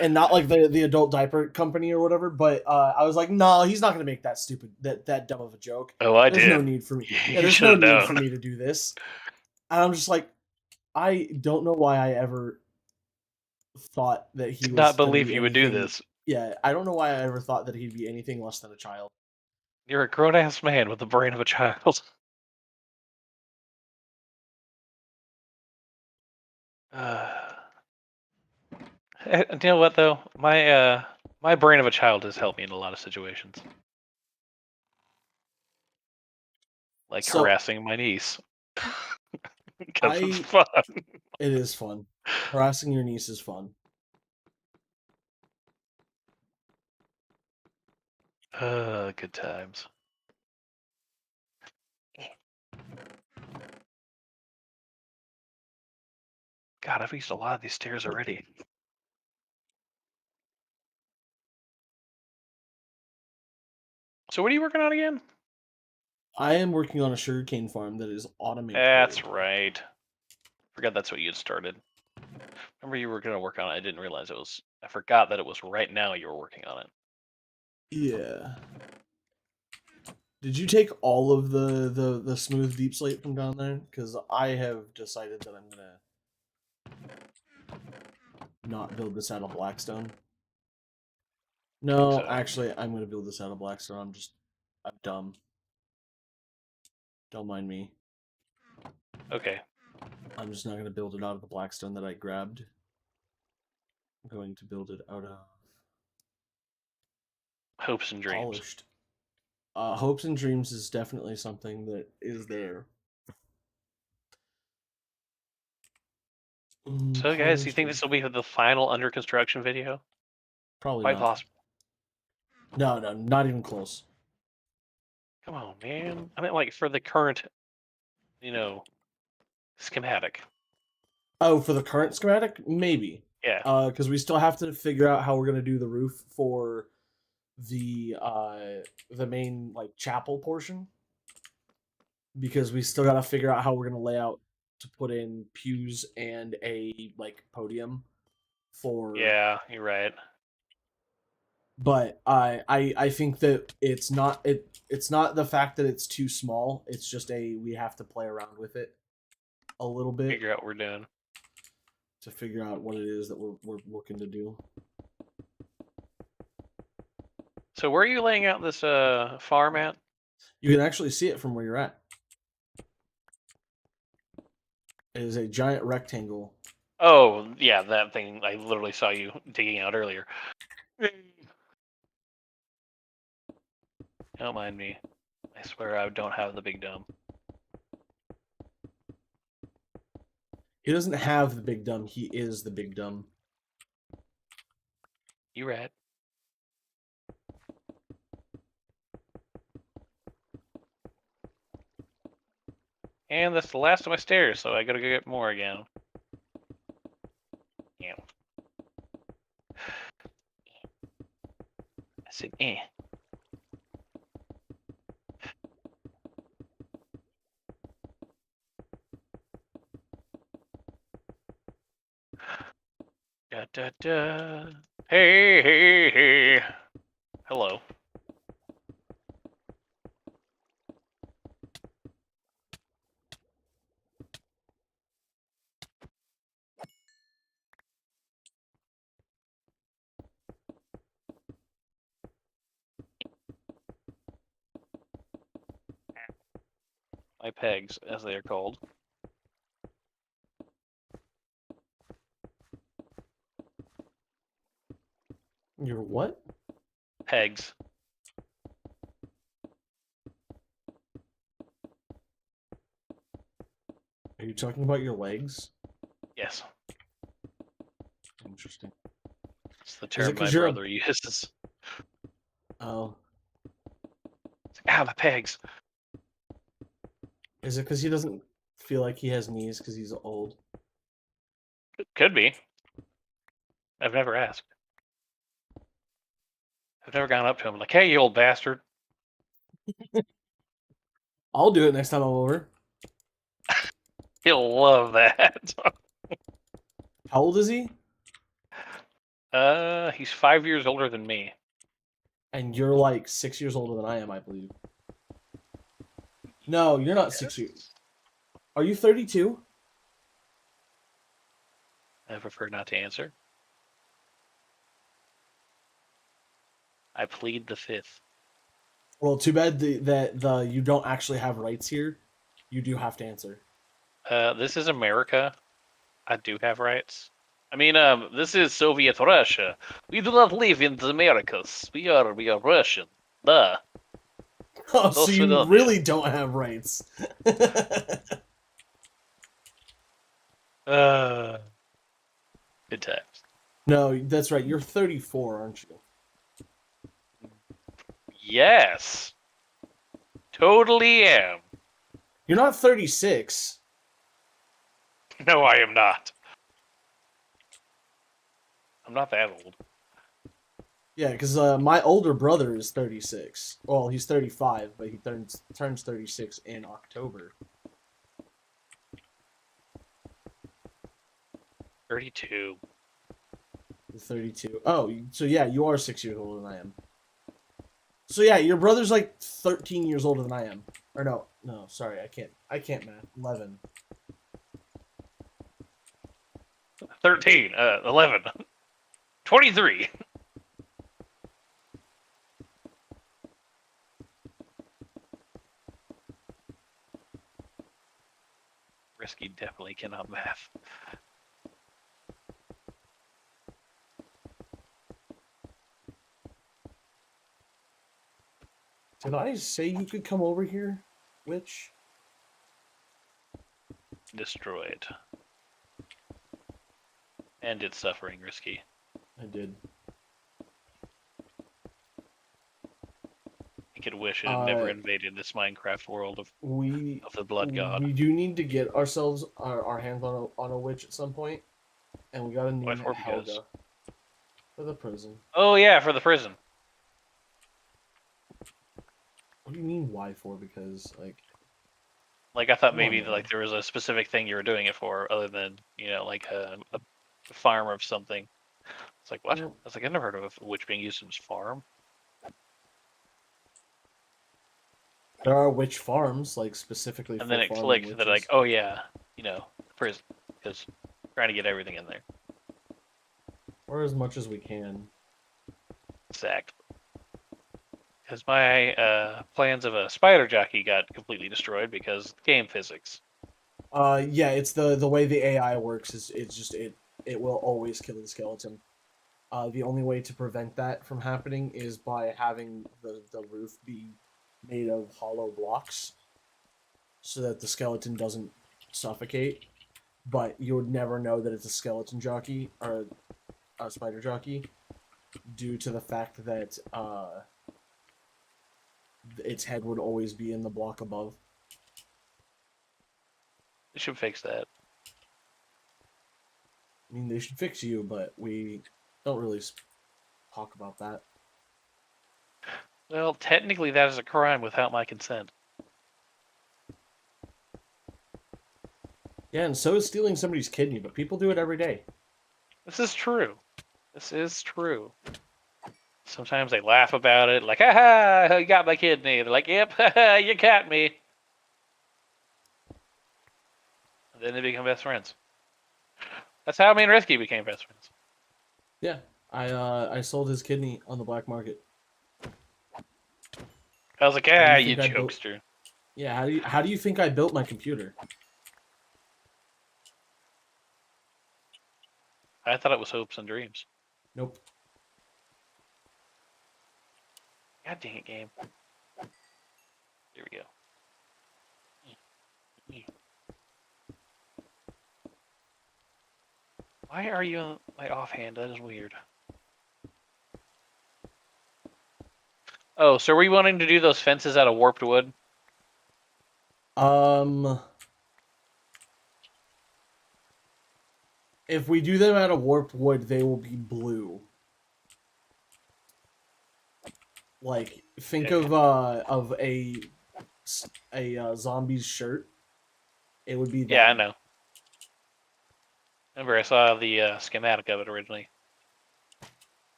S2: and not like the adult diaper company or whatever, but I was like, "No, he's not going to make that stupid that dumb of a joke.
S1: Oh, I
S2: There's no
S1: did.
S2: need for me. Yeah,
S1: You
S2: there's
S1: should
S2: no
S1: have
S2: need for
S1: known.
S2: me to do this." And I'm just like I don't know why I ever thought that he
S1: Did
S2: was
S1: not
S2: going to
S1: believe
S2: be
S1: you would do
S2: anything.
S1: this.
S2: Yeah, I don't know why I ever thought that he'd be anything less than a child.
S1: You're a grown ass man with the brain of a child. You know what though? My brain of a child has helped me in a lot of situations, like
S2: So
S1: harassing my niece because it's
S2: I,
S1: fun.
S2: it is fun. Harassing your niece is fun.
S1: Good times. God, I've used a lot of these stairs already. So what are you working on again?
S2: I am working on a sugarcane farm that is
S1: That's
S2: automated.
S1: right. Forgot that's what you had started. Remember you were going to work on it. I didn't realize it was. I forgot that it was right now you were working on it.
S2: Yeah. Did you take all of the smooth deep slate from down there? Because I have decided that I'm gonna not build this out of blackstone.
S1: Think
S2: No,
S1: so.
S2: actually, I'm gonna build this out of blackstone. I'm dumb. Don't mind me.
S1: Okay.
S2: I'm just not gonna build it out of the blackstone that I grabbed. I'm going to build it out of
S1: Hopes and dreams.
S2: polished. Hopes and dreams is definitely something that is there.
S1: So guys, you
S2: Polished
S1: think
S2: wood.
S1: this will be the final under construction video?
S2: Probably
S1: Quite
S2: not.
S1: possible.
S2: No, no, not even close.
S1: Come on, man. I mean, like for the current, you know, schematic.
S2: Oh, for the current schematic, maybe.
S1: Yeah.
S2: Because we still have to figure out how we're gonna do the roof for the main like chapel portion. Because we still gotta figure out how we're gonna lay out to put in pews and a like podium for.
S1: Yeah, you're right.
S2: But I think that it's not the fact that it's too small. It's just we have to play around with it a little bit
S1: Figure out what we're doing.
S2: to figure out what it is that we're looking to do.
S1: So where are you laying out this farm at?
S2: You can actually see it from where you're at. It is a giant rectangle.
S1: Oh, yeah, that thing I literally saw you digging out earlier. Don't mind me. I swear I don't have the big dumb.
S2: He doesn't have the big dumb. He is the big dumb.
S1: You right. And that's the last of my stairs, so I gotta go get more again. Yeah. I said, eh. Da da da. Hey, hey, hey. Hello. My pegs, as they are called.
S2: Your what?
S1: Pegs.
S2: Are you talking about your legs?
S1: Yes.
S2: Interesting.
S1: It's the
S2: Is it
S1: term my
S2: because you're
S1: brother uses.
S2: oh?
S1: My pegs.
S2: Is it because he doesn't feel like he has knees because he's old?
S1: Could be. I've never asked. I've never gone up to him like, hey, you old bastard.
S2: I'll do it next time I'm over.
S1: He'll love that.
S2: How old is he?
S1: He's 5 years older than me.
S2: And you're like 6 years older than I am, I believe. No, you're not 6 years. Are you 32?
S1: I prefer not to answer. I plead the fifth.
S2: Well, too bad that you don't actually have rights here. You do have to answer.
S1: This is America. I do have rights. I mean, this is Soviet Russia. We do not live in the Americas. We are Russian. Duh.
S2: Oh,
S1: Do
S2: so you
S1: свидания.
S2: really don't have rights.
S1: Uh, Good times.
S2: No, that's right. You're 34, aren't you?
S1: Yes, totally am.
S2: You're not 36.
S1: No, I am not. I'm not that old.
S2: Yeah, because my older brother is 36. Well, he's 35, but he turns 36 in October.
S1: 32.
S2: 32. Oh, so yeah, you are 6 years older than I am. So yeah, your brother's like 13 years older than I am. Or no, sorry, I can't math. 11.
S1: 13. 11. 23. Risky definitely cannot math.
S2: Did I say you could come over here, witch?
S1: Destroyed. And it's suffering, Risky.
S2: I did.
S1: I could wish it had never invaded this Minecraft world of the blood god.
S2: We do need to get ourselves our hands on a witch at some point, and we gotta name it Helga for the prison.
S1: Oh yeah, for the prison.
S2: What do you mean why for? Because
S1: Like I thought
S2: Come on,
S1: maybe
S2: man.
S1: like there was a specific thing you were doing it for, other than like a farm of something. It's like what?
S2: Yep.
S1: I was like I never heard of a witch being used as farm.
S2: There are witch farms, like specifically
S1: And
S2: for
S1: then it
S2: farming
S1: clicked
S2: witches.
S1: that like oh yeah, prison, because trying to get everything in there.
S2: Or as much as we can.
S1: Exactly. Because my plans of a spider jockey got completely destroyed because game physics.
S2: Yeah, it's the way the AI works is it's just it will always kill the skeleton. The only way to prevent that from happening is by having the roof be made of hollow blocks so that the skeleton doesn't suffocate. But you would never know that it's a skeleton jockey or a spider jockey due to the fact that its head would always be in the block above.
S1: They should fix that.
S2: I mean, they should fix you, but we don't really talk about that.
S1: Well, technically that is a crime without my consent.
S2: Yeah, and so is stealing somebody's kidney, but people do it every day.
S1: This is true. This is true. Sometimes they laugh about it, like, ha, you got my kidney. They're like, yep, you got me. And then they become best friends. That's how me and Risky became best friends.
S2: Yeah, I sold his kidney on the black market.
S1: I was like, you jokester.
S2: Yeah, how do you think I built my computer?
S1: I thought it was hopes and dreams.
S2: Nope.
S1: God dang it, game. There we go. Why are you my offhand? That is weird. Oh, so were you wanting to do those fences out of warped wood?
S2: If we do them out of warped wood, they will be blue. Like, think of a zombie's shirt. It would be that.
S1: Yeah, I know. Remember, I saw the schematic of it originally.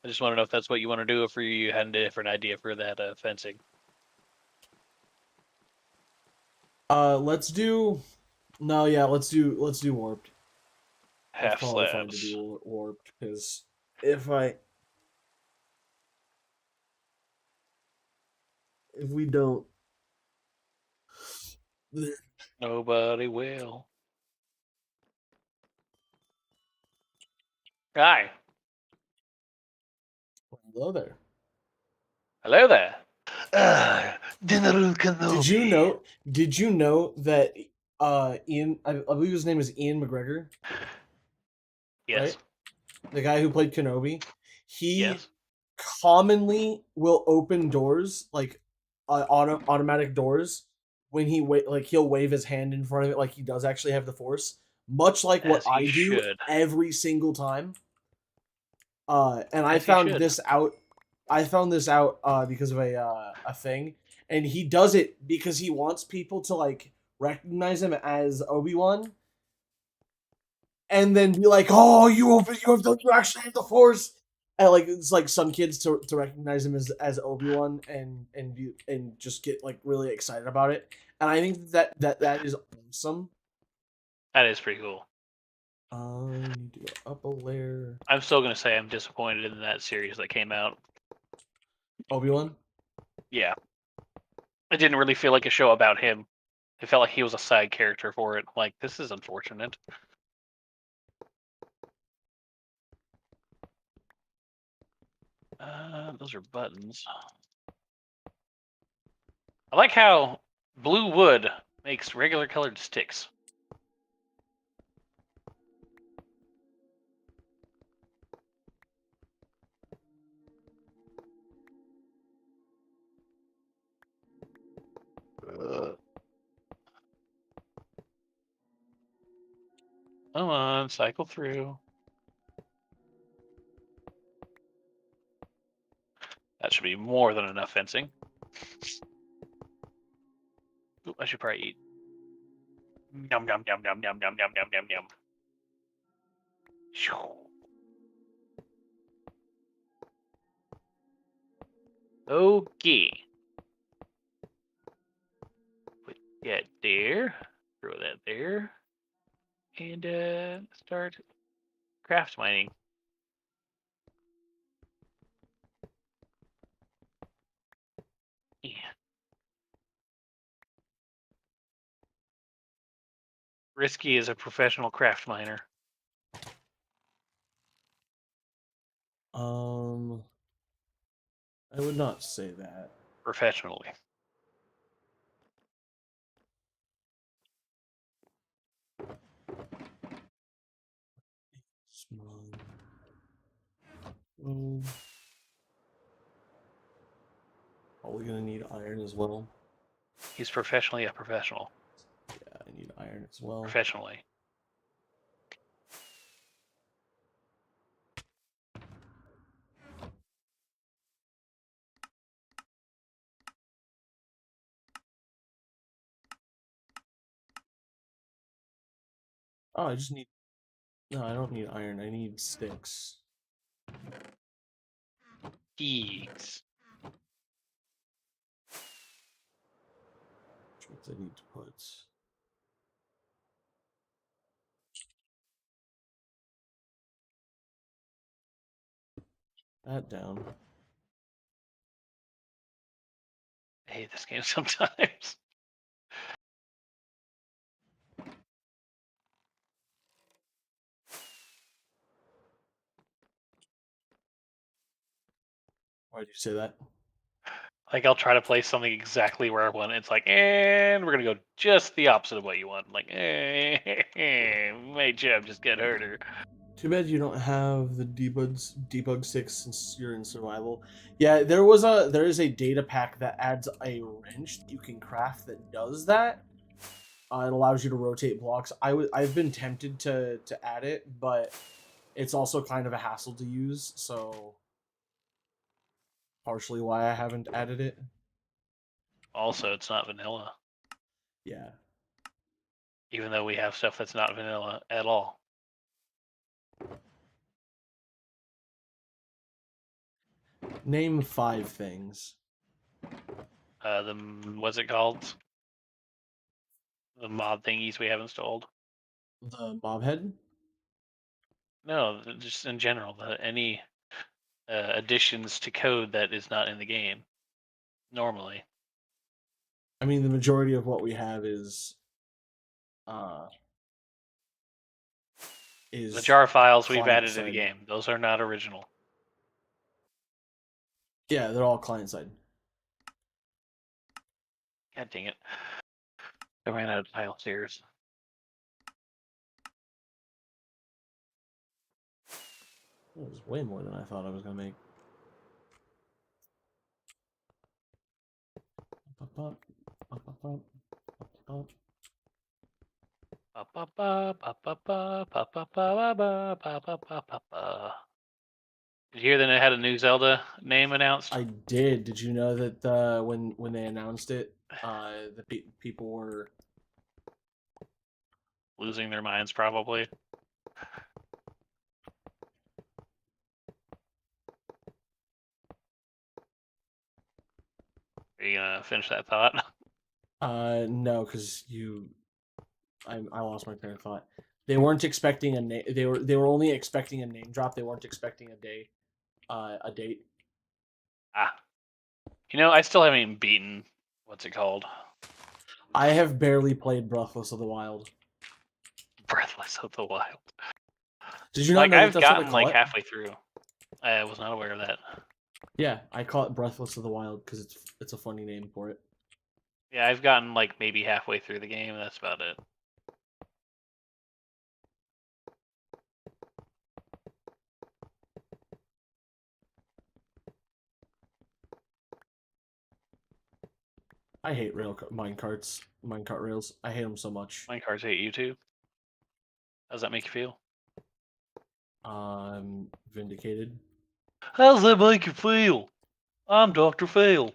S1: I just want to know if that's what you want to do, if you had a different idea for that fencing.
S2: Let's do. No, yeah, let's do warped.
S1: Half
S2: It's probably fine to
S1: slabs.
S2: do warped because if we don't,
S1: Nobody will. Hi.
S2: hello there.
S1: Hello there. General
S2: Did you
S1: Kenobi.
S2: know? Did you know that Ian? I believe his name is Ian McGregor,
S1: Yes.
S2: right? The guy who played Kenobi. He
S1: Yes.
S2: commonly will open doors like automatic doors when like he'll wave his hand in front of it like he does actually have the force, much like what
S1: As he
S2: I do
S1: should.
S2: every single time. And I
S1: As he
S2: found
S1: should.
S2: this out. I found this out because of a thing, and he does it because he wants people to like recognize him as Obi-Wan, and then be like, "Oh, you actually have the Force." And like it's like some kids to recognize him as Obi Wan and just get like really excited about it. And I think that is awesome.
S1: That is pretty cool.
S2: I need to go up a layer.
S1: I'm still gonna say I'm disappointed in that series that came out.
S2: Obi Wan.
S1: Yeah. It didn't really feel like a show about him. It felt like he was a side character for it. Like, this is unfortunate. Those are buttons. I like how blue wood makes regular colored sticks. Come on, cycle through. That should be more than enough fencing. Ooh, I should probably eat. Yum yum yum yum yum yum yum yum yum yum. Okay. Put that there. Throw that there. And start craft mining. Yeah. Risky as a professional craft miner.
S2: I would not say that.
S1: Professionally.
S2: Small. Um, are we gonna need iron as well?
S1: He's professionally a professional.
S2: Yeah, I need iron as well.
S1: Professionally.
S2: Oh, I just need. No, I don't need iron. I need sticks.
S1: Keys.
S2: Which means I need to put that down.
S1: I hate this game sometimes.
S2: Why did you say that?
S1: Like, I'll try to play something exactly where I want it. It's like, and we're gonna go just the opposite of what you want. Like, my job just got harder.
S2: Too bad you don't have the debug sticks since you're in survival. Yeah, there is a data pack that adds a wrench that you can craft that does that. It allows you to rotate blocks. I've been tempted to add it, but it's also kind of a hassle to use, so partially why I haven't added it.
S1: Also, it's not vanilla,
S2: Yeah.
S1: even though we have stuff that's not vanilla at all.
S2: Name 5 things.
S1: What's it called? The mod thingies we have installed.
S2: The mob head?
S1: No, just in general, any additions to code that is not in the game normally.
S2: I mean, the majority of what we have uh
S1: The
S2: is
S1: jar files we've
S2: client
S1: added to the
S2: side.
S1: game; those are not original.
S2: Yeah, they're all client side.
S1: God dang it! I ran out of tile stairs.
S2: It was way more than I thought I was gonna make.
S1: Did you hear that it had a new Zelda name announced?
S2: I did. Did you know that when they announced it, people were
S1: Losing their minds, probably. Are you gonna finish that thought?
S2: no, because I lost my train of thought. They weren't expecting a name. They were only expecting a name drop. They weren't expecting a date.
S1: Ah, I still haven't even beaten. What's it called?
S2: I have barely played Breathless of the Wild.
S1: Breathless of the Wild.
S2: Did you not
S1: Like
S2: know that
S1: I've
S2: that's what I
S1: gotten
S2: call
S1: like
S2: it?
S1: halfway through. I was not aware of that.
S2: Yeah, I call it Breathless of the Wild because it's a funny name for it.
S1: Yeah, I've gotten like maybe halfway through the game. That's about it.
S2: I hate minecart rails. I hate them so much.
S1: Minecarts hate you too. How does that make you feel?
S2: Vindicated.
S1: How does that make you feel? I'm Dr. Fail.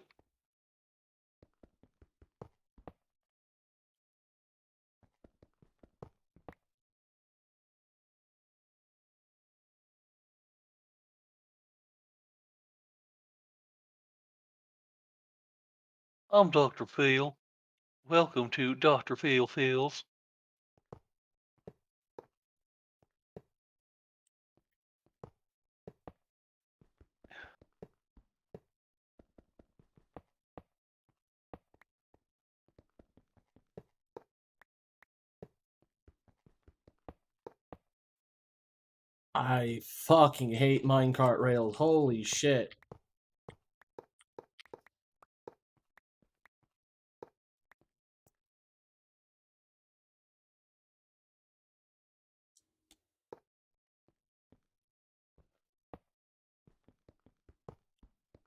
S1: I'm Dr. Fail. Welcome to Dr. Fail Fails.
S2: I fucking hate minecart rails. Holy shit.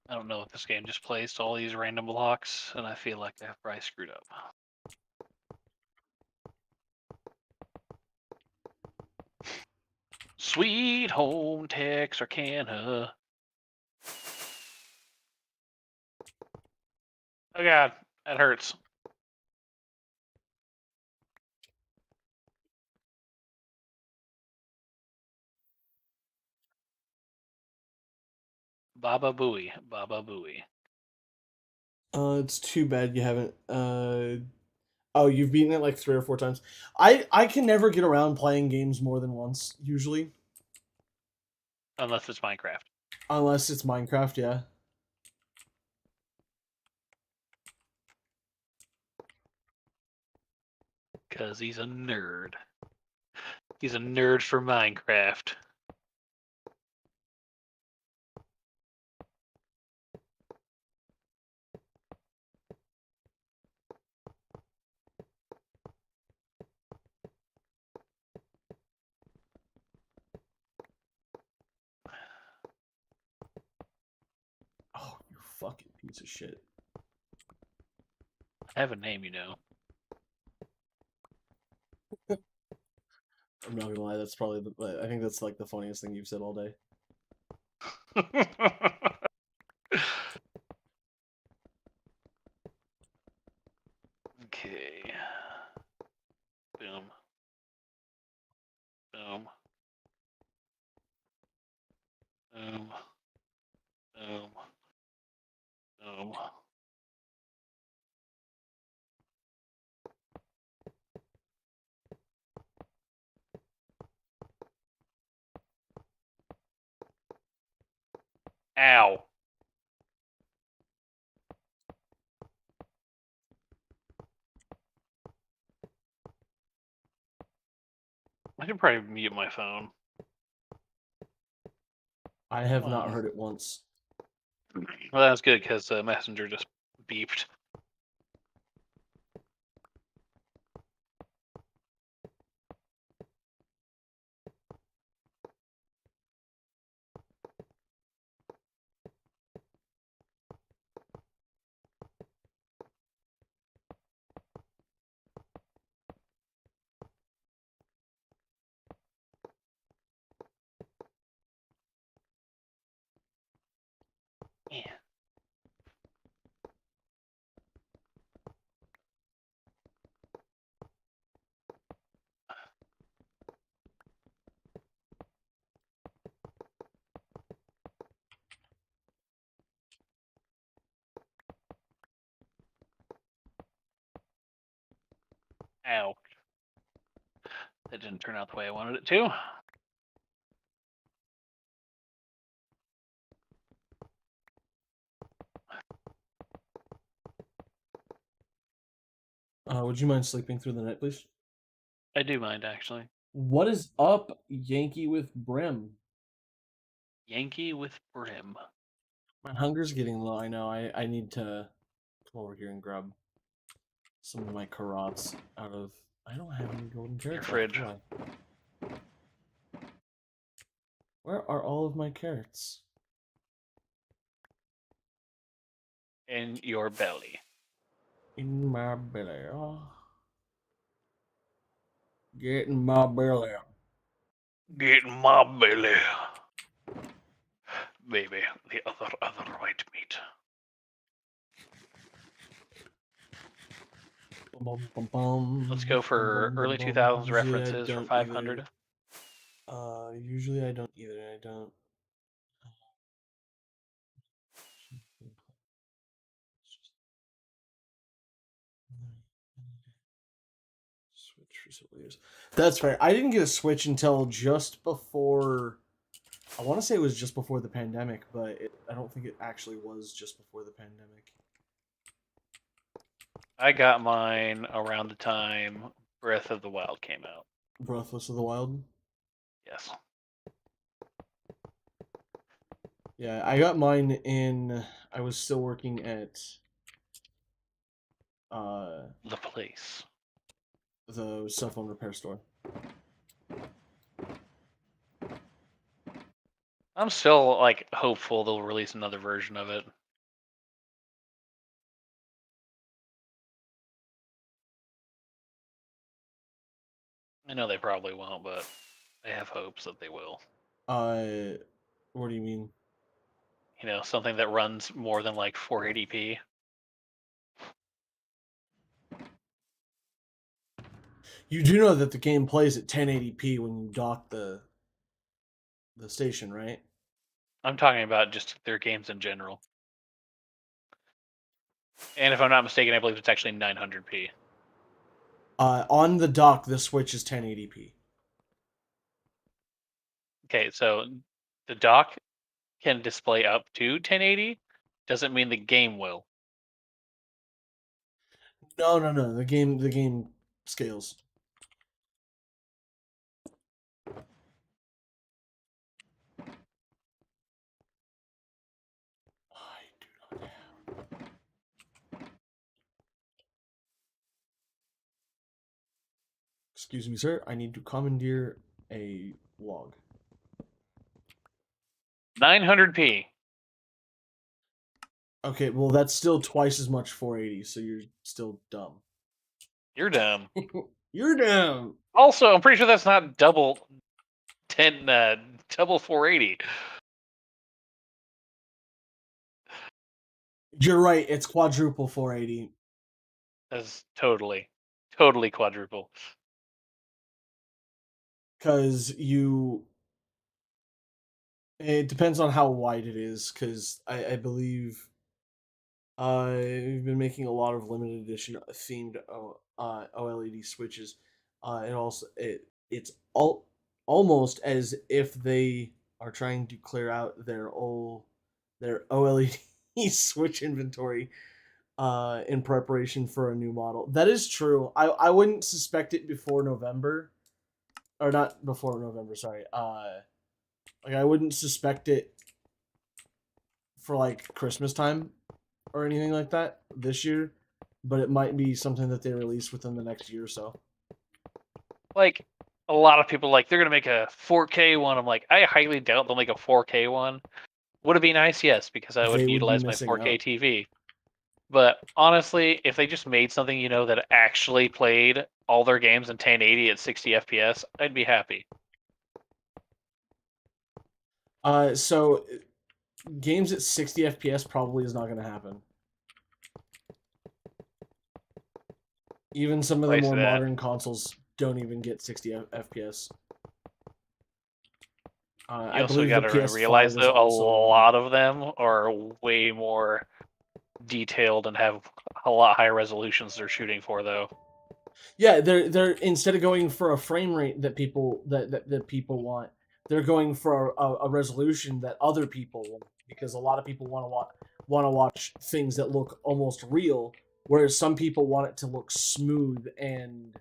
S1: I don't know if this game just placed all these random blocks, and I feel like I've probably screwed up. Sweet home Texarkana. Oh god, that hurts. Baba Booey, Baba Booey.
S2: It's too bad you haven't. Oh, you've beaten it like 3 or 4 times. I can never get around playing games more than once. Usually,
S1: Unless it's Minecraft.
S2: unless it's Minecraft. Yeah.
S1: Because he's a nerd. He's a nerd for Minecraft.
S2: Oh, you fucking piece of shit.
S1: I have a name, you know.
S2: I'm not gonna lie. That's probably I think that's like the funniest thing you've said all day.
S1: Okay. Boom. Boom. Boom. Boom. Boom. Ow. I should probably mute my phone.
S2: I have not heard it once.
S1: Well, that's good because the messenger just beeped. Yeah. Ow. That didn't turn out the way I wanted it to.
S2: Would you mind sleeping through the night, please?
S1: I do mind, actually.
S2: What is up, Yankee with Brim?
S1: Yankee with brim.
S2: My hunger's getting low. I know. I need to come over here and grab some of my carrots out of. I don't have any golden carrots left,
S1: fridge.
S2: do I? Where are all of my carrots?
S1: In your belly.
S2: In my belly. Oh. Get in my belly.
S1: Get in my belly. Baby, the other white meat. Let's go for early 2000s
S2: Usually I
S1: references for
S2: don't
S1: 500.
S2: Usually I don't either. I don't. Switch for several years. That's fair. I didn't get a Switch until just before. I want to say it was just before the pandemic, but I don't think it actually was just before the pandemic.
S1: I got mine around the time Breath of the Wild came out.
S2: Breathless of the Wild?
S1: Yes.
S2: Yeah, I got mine in. I was still working at
S1: The place.
S2: the cell phone repair store.
S1: I'm still like hopeful they'll release another version of it. I know they probably won't, but I have hopes that they will.
S2: What do you mean?
S1: You know, something that runs more than like 480p.
S2: You do know that the game plays at 1080p when you dock the station, right?
S1: I'm talking about just their games in general. And if I'm not mistaken, I believe it's actually 900p.
S2: On the dock, the Switch is 1080p.
S1: Okay, so the dock can display up to 1080. Doesn't mean the game will.
S2: No. The game scales. I do not have. Excuse me, sir. I need to commandeer a log.
S1: 900p.
S2: Okay, well that's still twice as much 480, so you're still dumb.
S1: You're dumb.
S2: You're dumb.
S1: Also, I'm pretty sure that's not double 480.
S2: You're right. It's quadruple 480.
S1: That's totally quadruple.
S2: Because you. It depends on how wide it is. Because I believe we've been making a lot of limited edition themed OLED switches. It's almost as if they are trying to clear out their old their OLED Switch inventory in preparation for a new model. That is true. I wouldn't suspect it before November, or not before November. Sorry. Like I wouldn't suspect it for like Christmas time or anything like that this year, but it might be something that they release within the next year or so.
S1: Like a lot of people like they're gonna make a 4K one. I'm like, I highly doubt they'll make a 4K one. Would it be nice? Yes, because I would
S2: They would be
S1: utilize my
S2: missing
S1: 4K
S2: out.
S1: TV. But honestly, if they just made something, that actually played all their games in 1080 at 60 FPS, I'd be happy.
S2: So games at 60 FPS probably is not going to happen. Even some of the
S1: Place
S2: more
S1: that.
S2: modern consoles don't even get 60 FPS.
S1: You
S2: I
S1: also
S2: believe the
S1: got to realize
S2: PS5 is
S1: though, a
S2: also.
S1: lot of them are way more detailed and have a lot higher resolutions they're shooting for, though.
S2: Yeah, they're instead of going for a frame rate that people want, they're going for a resolution that other people want because a lot of people want to watch things that look almost real, whereas some people want it to look smooth and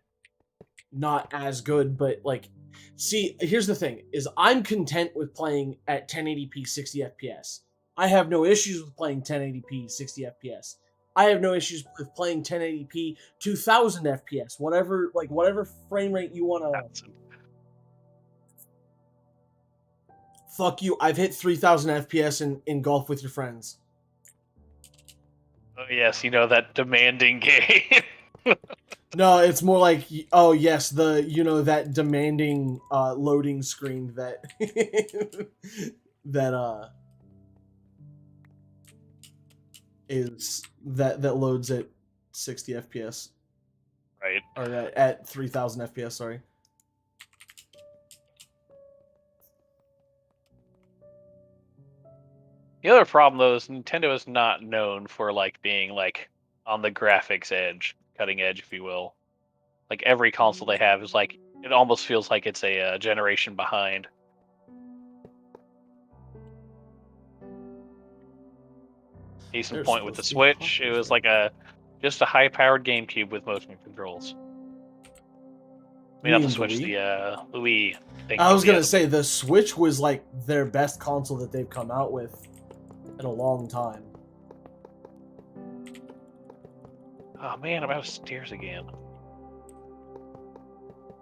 S2: not as good. But like, see, here's the thing: is I'm content with playing at 1080p 60 FPS. I have no issues with playing 1080p 60 FPS. I have no issues with playing 1080p 2000 FPS. Whatever frame rate you want to. Fuck you. I've hit 3000 FPS in golf with your friends.
S1: Oh, yes, that demanding game.
S2: No, it's more like, oh yes, that demanding loading screen that that is that loads at 60 FPS
S1: Right.
S2: or at 3000 FPS. Sorry.
S1: The other problem, though, is Nintendo is not known for being on the graphics edge, cutting edge, if you will. Like every console they have is it almost feels like it's a generation behind. Case in
S2: They're
S1: point with the
S2: supposed to be
S1: Switch, it
S2: popular,
S1: was
S2: right?
S1: just a high-powered GameCube with motion controls. I
S2: You
S1: mean, not the
S2: mean the
S1: Switch,
S2: Wii?
S1: the Wii. Thank
S2: I
S1: you.
S2: was
S1: Yeah,
S2: gonna
S1: the
S2: say
S1: Wii.
S2: the Switch was like their best console that they've come out with in a long time.
S1: Oh man, I'm out of stairs again.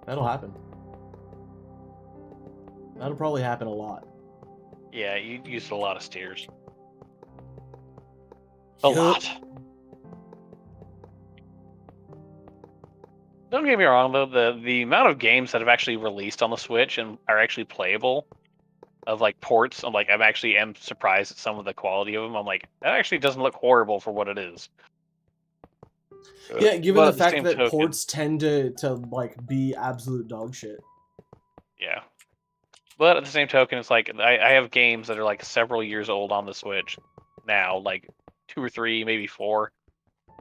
S2: That'll happen. That'll probably happen a lot.
S1: Yeah, you used a lot of stairs. A
S2: Yup.
S1: lot. Don't get me wrong though, the amount of games that have actually released on the Switch and are actually playable of ports, I'm actually am surprised at some of the quality of them. I'm like, that actually doesn't look horrible for what it is.
S2: Yeah, given
S1: But
S2: the
S1: at the
S2: fact
S1: same
S2: that
S1: token,
S2: ports tend to like be absolute dog shit.
S1: yeah. But at the same token, it's I have games that are several years old on the Switch now, 2 or 3, maybe 4. I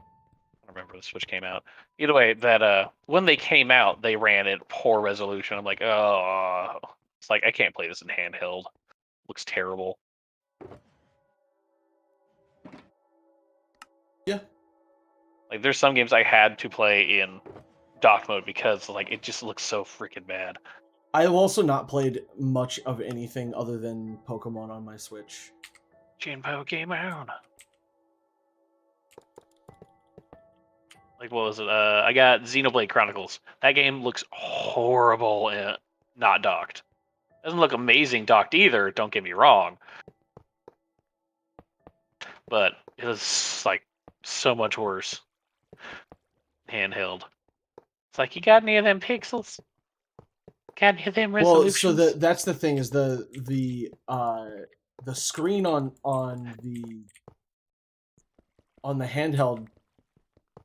S1: don't remember when the Switch came out. Either way, that when they came out, they ran at poor resolution. I'm like, oh, it's I can't play this in handheld. Looks terrible.
S2: Yeah.
S1: There's some games I had to play in dock mode because it just looks so freaking bad.
S2: I have also not played much of anything other than Pokemon on my Switch.
S1: Jinpo came out. What was it? I got Xenoblade Chronicles. That game looks horrible not docked. Doesn't look amazing docked either, don't get me wrong. But it was so much worse handheld. It's you got any of them pixels? Got any of them
S2: Well, so
S1: resolutions?
S2: that's the thing is the screen on the handheld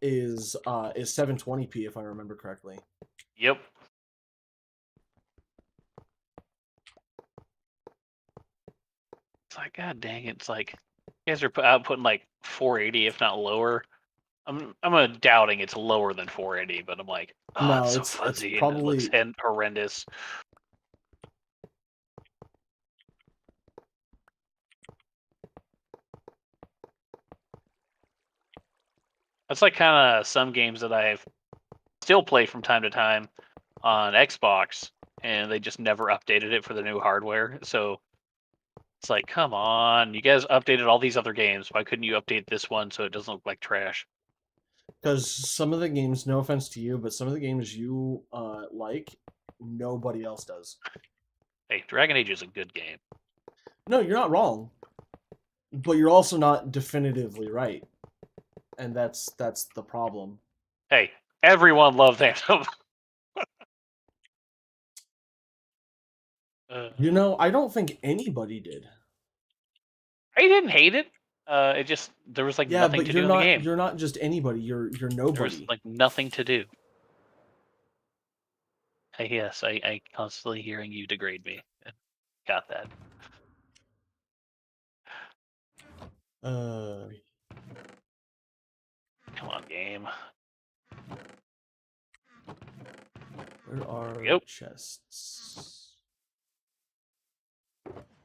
S2: is 720p if I remember correctly.
S1: Yep. It's god dang it. It's you guys are outputting 480 if not lower. I'm doubting it's lower than 480, but I'm oh,
S2: No,
S1: it's so
S2: it's
S1: fuzzy and it looks
S2: probably
S1: horrendous. It's like kind of some games that I still play from time to time on Xbox, and they just never updated it for the new hardware. So it's like, come on, you guys updated all these other games. Why couldn't you update this one so it doesn't look like trash?
S2: Because some of the games, no offense to you, but some of the games you like, nobody else does.
S1: Hey, Dragon Age is a good game.
S2: No, you're not wrong, but you're also not definitively right, and that's the problem.
S1: Hey, everyone loves Anthem.
S2: You know, I don't think anybody did.
S1: I didn't hate it. It just there was like
S2: Yeah,
S1: nothing
S2: but
S1: to do in the game.
S2: you're not just anybody. You're
S1: There was
S2: nobody.
S1: like nothing to do. Yes, I constantly hearing you degrade me. Got that.
S2: Uh,
S1: Come on, game.
S2: where are
S1: Yep.
S2: chests?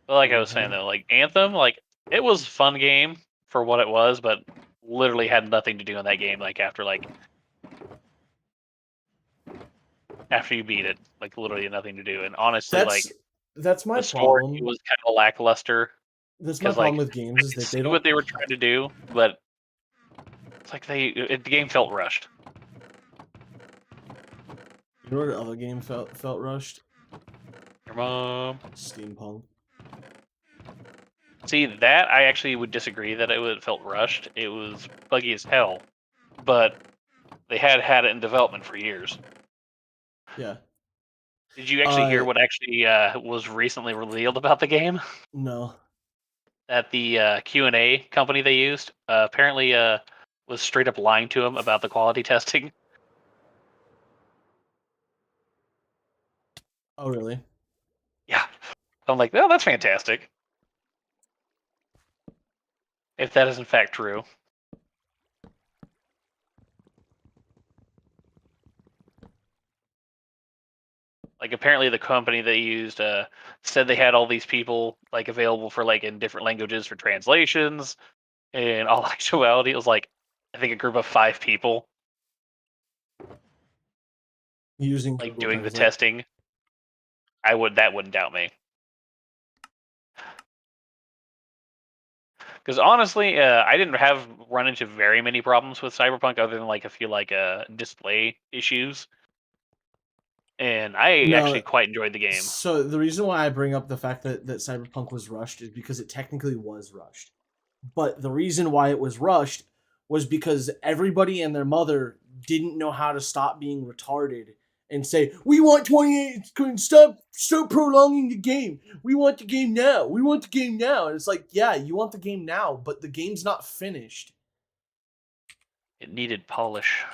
S1: But like I
S2: Over
S1: was saying
S2: here.
S1: though, like Anthem, like it was a fun game for what it was, but literally had nothing to do in that game. Like after you beat it, like literally nothing to do. And honestly, like
S2: That's my
S1: the story
S2: problem.
S1: was kind of lackluster
S2: That's my
S1: because
S2: problem
S1: like
S2: with
S1: I
S2: games is
S1: could
S2: that
S1: see
S2: they
S1: what
S2: don't.
S1: they were trying to do, but it's like the game felt rushed.
S2: You know what other game felt rushed?
S1: Your mom.
S2: Steampunk.
S1: See that I actually would disagree that it felt rushed. It was buggy as hell, but they had it in development for years.
S2: Yeah.
S1: Did you actually hear what actually was recently revealed about the game?
S2: No.
S1: That the Q&A company they used apparently was straight up lying to them about the quality testing.
S2: Oh, really?
S1: Yeah, I'm like, oh, that's fantastic. If that is in fact true. Like apparently the company they used said they had all these people like available for like in different languages for translations. In all actuality, it was like I think a group of 5 people
S2: Using
S1: like
S2: Google
S1: doing the
S2: Translate.
S1: testing. That wouldn't doubt me. Because honestly, I didn't have run into very many problems with Cyberpunk other than like a few like display issues, and I actually
S2: No.
S1: quite enjoyed the game.
S2: So the reason why I bring up the fact that Cyberpunk was rushed is because it technically was rushed. But the reason why it was rushed was because everybody and their mother didn't know how to stop being retarded and say, "We want 28, stop prolonging the game. We want the game now. We want the game now." And it's like, "Yeah, you want the game now, but the game's not finished."
S1: It needed polish.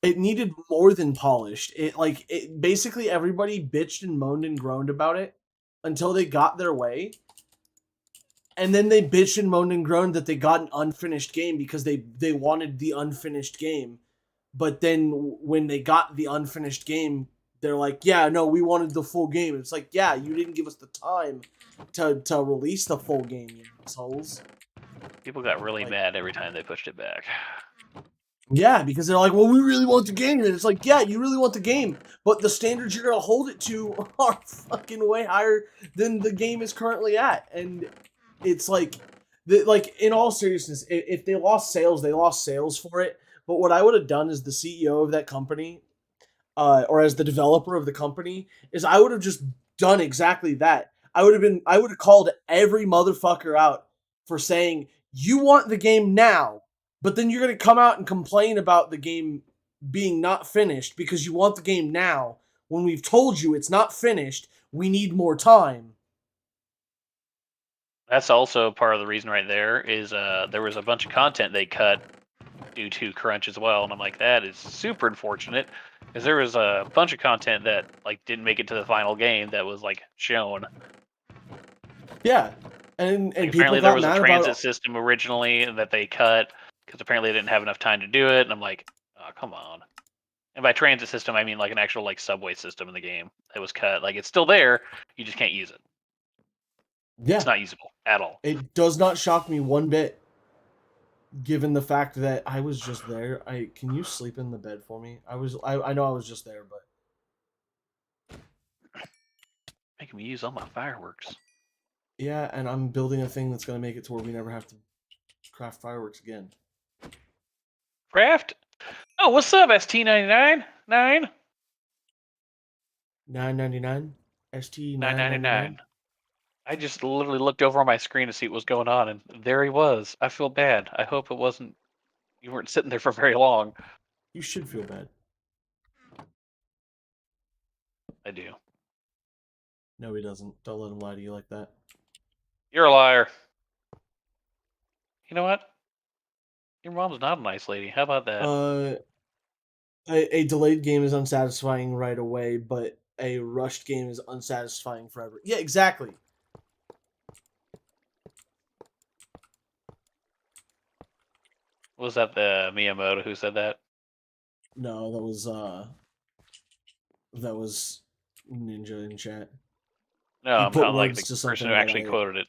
S2: It needed more than polished. It basically everybody bitched and moaned and groaned about it until they got their way, and then they bitched and moaned and groaned that they got an unfinished game because they wanted the unfinished game. But then when they got the unfinished game, they're like, "Yeah, no, we wanted the full game." It's like, "Yeah, you didn't give us the time to release the full game, you assholes."
S1: People got really
S2: Like,
S1: mad every time they pushed it back.
S2: yeah, because they're like, "Well, we really want the game," and it's like, "Yeah, you really want the game, but the standards you're gonna hold it to are fucking way higher than the game is currently at." And it's like, like in all seriousness, if they lost sales for it. But what I would have done as the CEO of that company, or as the developer of the company, is I would have just done exactly that. I would have called every motherfucker out for saying, "You want the game now, but then you're gonna come out and complain about the game being not finished because you want the game now when we've told you it's not finished. We need more time."
S1: That's also part of the reason right there is there was a bunch of content they cut due to crunch as well, and I'm like, that is super unfortunate because there was a bunch of content that like didn't make it to the final game that was like shown.
S2: Yeah,
S1: Like
S2: and people
S1: apparently there
S2: got
S1: was a
S2: mad
S1: transit
S2: about.
S1: system originally that they cut because apparently they didn't have enough time to do it, and I'm like, oh come on. And by transit system, I mean like an actual like subway system in the game that was cut. Like it's still there, you just can't use it. It's
S2: Yeah,
S1: not usable at all.
S2: it does not shock me one bit. given the fact that I was just there. I can you sleep in the bed for me? I know I was just there, but
S1: Making me use all my fireworks.
S2: yeah, and I'm building a thing that's gonna make it to where we never have to craft fireworks again.
S1: Craft? Oh, what's up, ST99?
S2: 9.99, ST 9.99.
S1: 999. I just literally looked over on my screen to see what was going on, and there he was. I feel bad. I hope it wasn't. You weren't sitting there for very long.
S2: You should feel bad.
S1: I do.
S2: No, he doesn't. Don't let him lie to you like that.
S1: You're a liar. You know what? Your mom's not a nice lady. How about that?
S2: Uh, a delayed game is unsatisfying right away, but a rushed game is unsatisfying forever. Yeah, exactly.
S1: Was that the Miyamoto who said that?
S2: No, that was Ninja in chat.
S1: No,
S2: He
S1: I'm
S2: put
S1: not like
S2: words
S1: the
S2: to
S1: person
S2: something
S1: who
S2: that
S1: actually
S2: I.
S1: quoted it.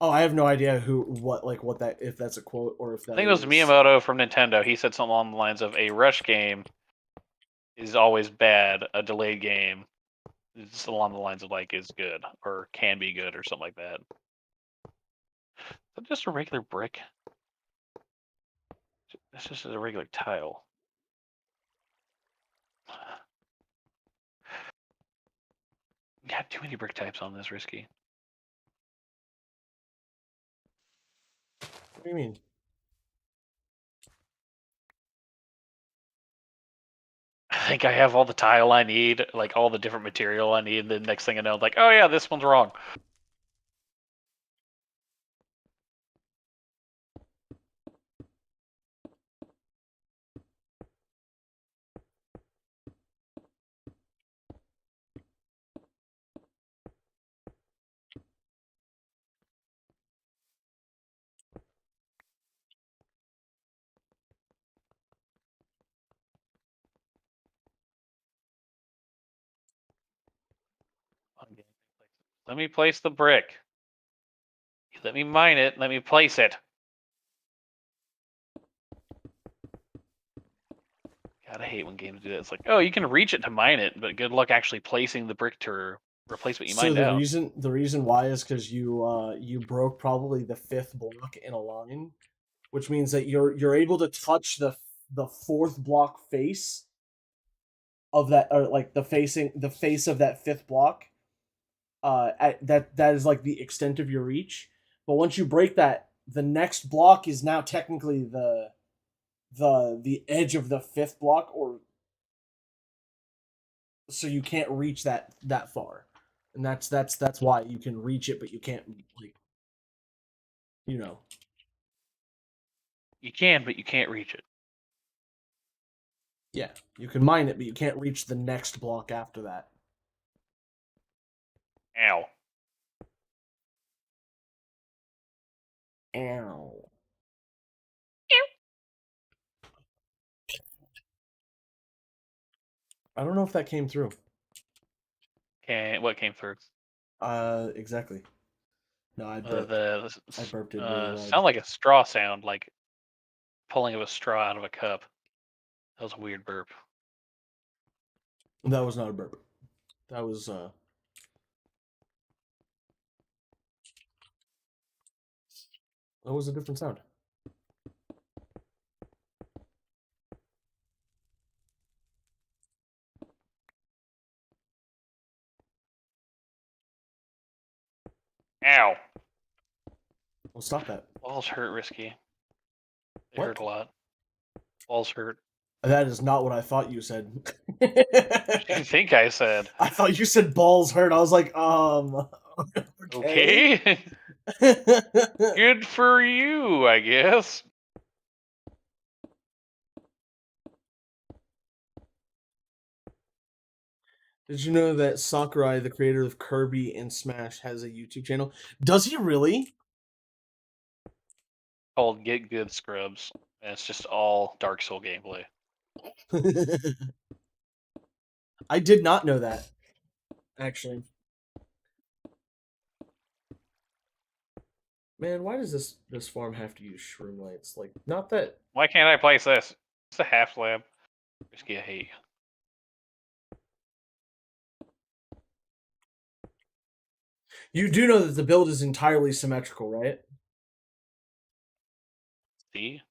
S2: Oh, I have no idea what that if that's a quote or if
S1: I
S2: that
S1: think it was
S2: is.
S1: Miyamoto from Nintendo. He said something along the lines of a rush game is always bad. A delayed game is along the lines of like is good or can be good or something like that. Is that just a regular brick? This just a regular tile. Got too many brick types on this, Risky.
S2: What do you mean?
S1: I think I have all the tile I need, like all the different material I need. The next thing I know, like, oh yeah, this one's wrong. Let me place the brick. Let me mine it. Let me place it. God, I hate when games do that. It's like, oh, you can reach it to mine it, but good luck actually placing the brick to replace what you
S2: So
S1: mined out.
S2: the reason why is because you broke probably the fifth block in a line, which means that you're able to touch the fourth block face of that, or like the face of that fifth block. That is like the extent of your reach. But once you break that, the next block is now technically the edge of the fifth block, or so you can't reach that far, and that's why you can reach it, but you can't, like, you know.
S1: You can, but you can't reach it.
S2: Yeah, you can mine it, but you can't reach the next block after that.
S1: Ow.
S2: Ow. I don't know if that came through.
S1: What came through?
S2: Exactly. No, I
S1: Uh,
S2: burped.
S1: the
S2: I burped it really loud.
S1: sound like a straw sound, like pulling of a straw out of a cup. That was a weird burp.
S2: That was not a burp. That was a different sound.
S1: Ow.
S2: Well, stop that.
S1: Balls hurt, Risky. They hurt
S2: What?
S1: a lot. Balls hurt.
S2: That is not what I thought you said.
S1: What do you think I said?
S2: I thought you said balls hurt. I was like, okay.
S1: Okay. Good for you, I guess.
S2: Did you know that Sakurai, the creator of Kirby and Smash, has a YouTube channel? Does he really?
S1: Called Get Good Scrubs. And it's just all Dark Soul gameplay.
S2: I did not know that, actually. Man, why does this farm have to use shroom lights? Like, not that
S1: Why can't I place this? It's a half slab. Risky hate.
S2: you do know that the build is entirely symmetrical, right?
S1: See?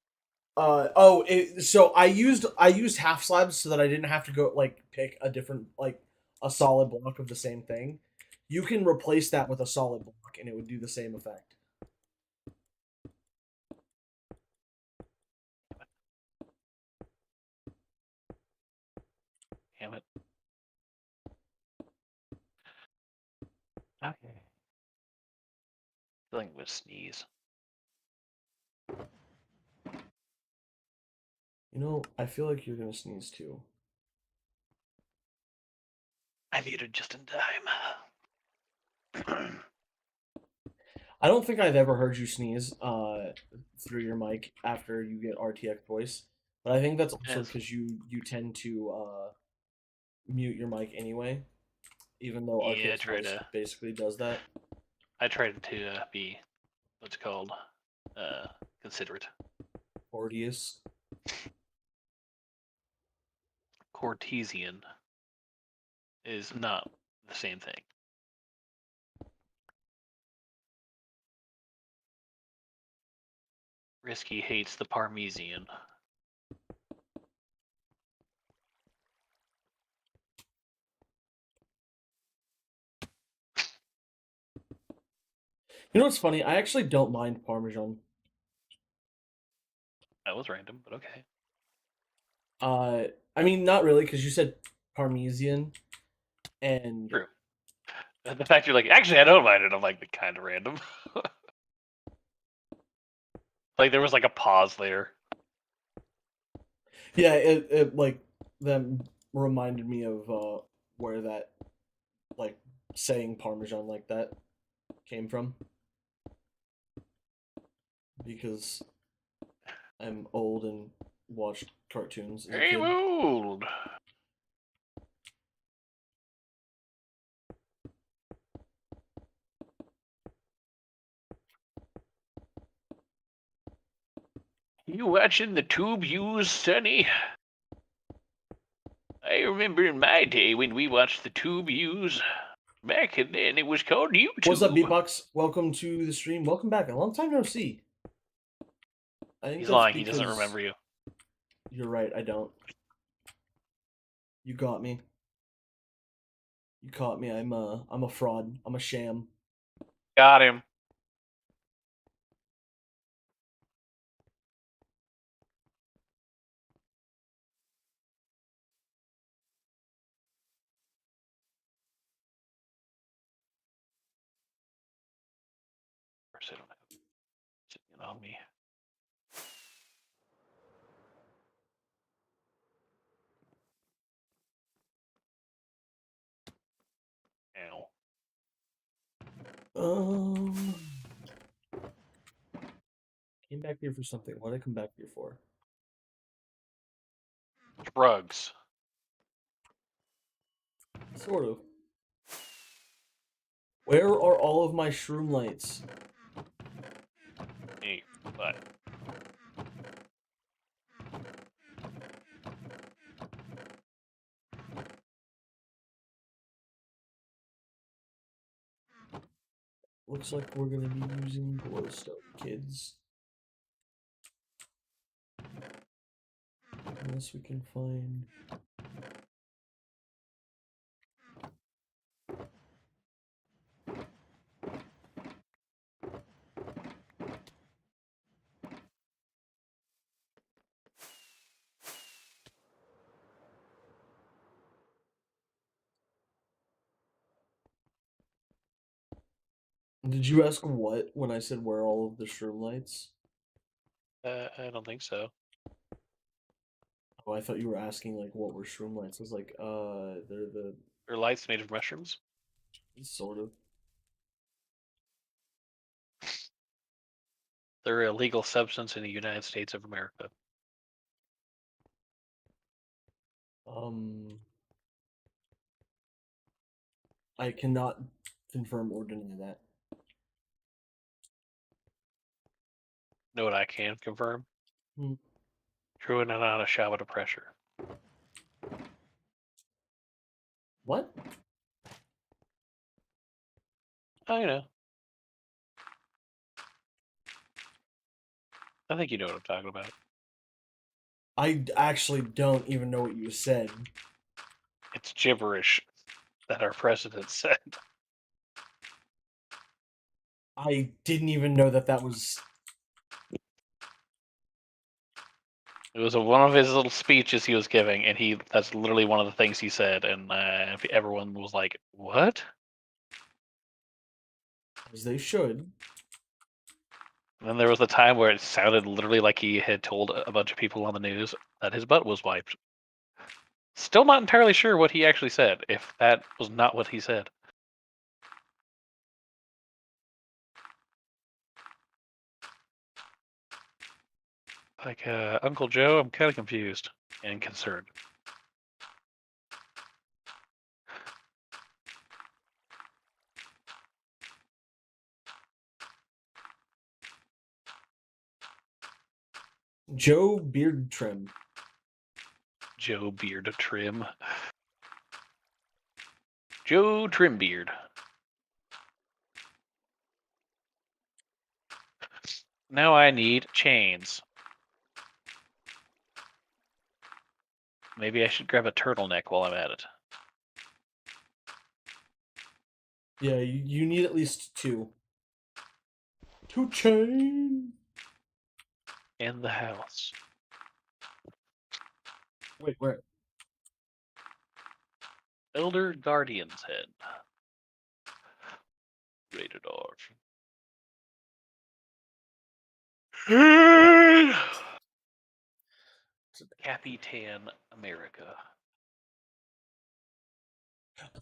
S2: So I used half slabs so that I didn't have to go like pick a different like a solid block of the same thing. You can replace that with a solid block and it would do the same effect.
S1: Damn it. Okay. Feeling with sneeze.
S2: You know, I feel like you're gonna sneeze too.
S1: I muted just in time.
S2: I don't think I've ever heard you sneeze through your mic after you get RTX voice, but I think that's also
S1: Yes.
S2: because you tend to mute your mic anyway, even though
S1: Yeah,
S2: RTX voice basically does that.
S1: I tried to be what's it called uh considerate.
S2: Ordius.
S1: Cortesian is not the same thing. Risky hates the Parmesan.
S2: You know what's funny? I actually don't mind Parmesan.
S1: That was random, but okay.
S2: Uh, I mean, not really, because you said Parmesan, and
S1: True. The fact you're like, actually, I don't mind it. I'm like, kind of random. Like there was like a pause there.
S2: yeah, it like that reminded me of where that like saying Parmesan like that came from, because I'm old and watched cartoons as a
S1: Very
S2: kid.
S1: old. You watching the tube use, Sonny? I remember in my day when we watched the tube use. Back then, it was called
S2: What's up,
S1: YouTube.
S2: Beatbox? Welcome to the stream. Welcome back. A long time no see. I think
S1: He's
S2: that's
S1: lying. He doesn't
S2: because
S1: remember you.
S2: you're right. I don't. You got me. You caught me. I'm a fraud. I'm a sham.
S1: Got him. Of course, I don't have it on me. Ow.
S2: Came back here for something. What did I come back here for?
S1: Drugs.
S2: Sort of. Where are all of my shroom lights?
S1: Hey, but
S2: Looks like we're gonna be using glowstone, kids. Unless we can find. Did you ask what when I said where are all of the shroom lights?
S1: I don't think so.
S2: Oh, I thought you were asking like what were shroom lights. I was like, they're the
S1: Are lights made of mushrooms?
S2: sort of.
S1: They're a legal substance in the United States of America.
S2: Um, I cannot confirm or deny that.
S1: Know what I can confirm?
S2: Hmm.
S1: Drew and on a shower of pressure.
S2: What?
S1: Oh, you know. I think you know what I'm talking about.
S2: I actually don't even know what you said.
S1: It's gibberish that our president said.
S2: I didn't even know that was.
S1: It was one of his little speeches he was giving, and that's literally one of the things he said, and everyone was like, what?
S2: As they should.
S1: And then there was a time where it sounded literally like he had told a bunch of people on the news that his butt was wiped. Still not entirely sure what he actually said, if that was not what he said. Like, Uncle Joe, I'm kind of confused and concerned.
S2: Joe Beard Trim.
S1: Joe Beard Trim. Joe Trimbeard. Now I need chains. Maybe I should grab a turtleneck while I'm at it.
S2: Yeah, you need at least two. Two chains.
S1: In the house.
S2: Wait, where?
S1: Elder Guardian's Head. Rated R. Capitan America.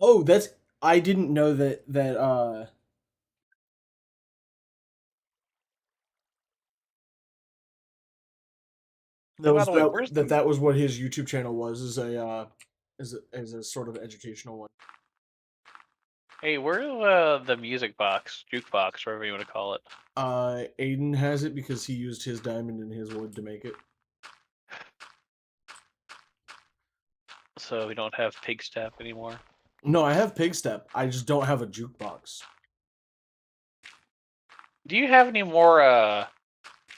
S2: Oh, that's. I didn't know that.
S1: Hey,
S2: That
S1: by
S2: was
S1: the way, where's the?
S2: that was what his YouTube channel was. As a sort of educational one.
S1: Hey, where's the music box, jukebox, whatever you want to call it?
S2: Aiden has it because he used his diamond and his wood to make it.
S1: So we don't have pig step anymore.
S2: No, I have pig step. I just don't have a jukebox.
S1: Do you have any more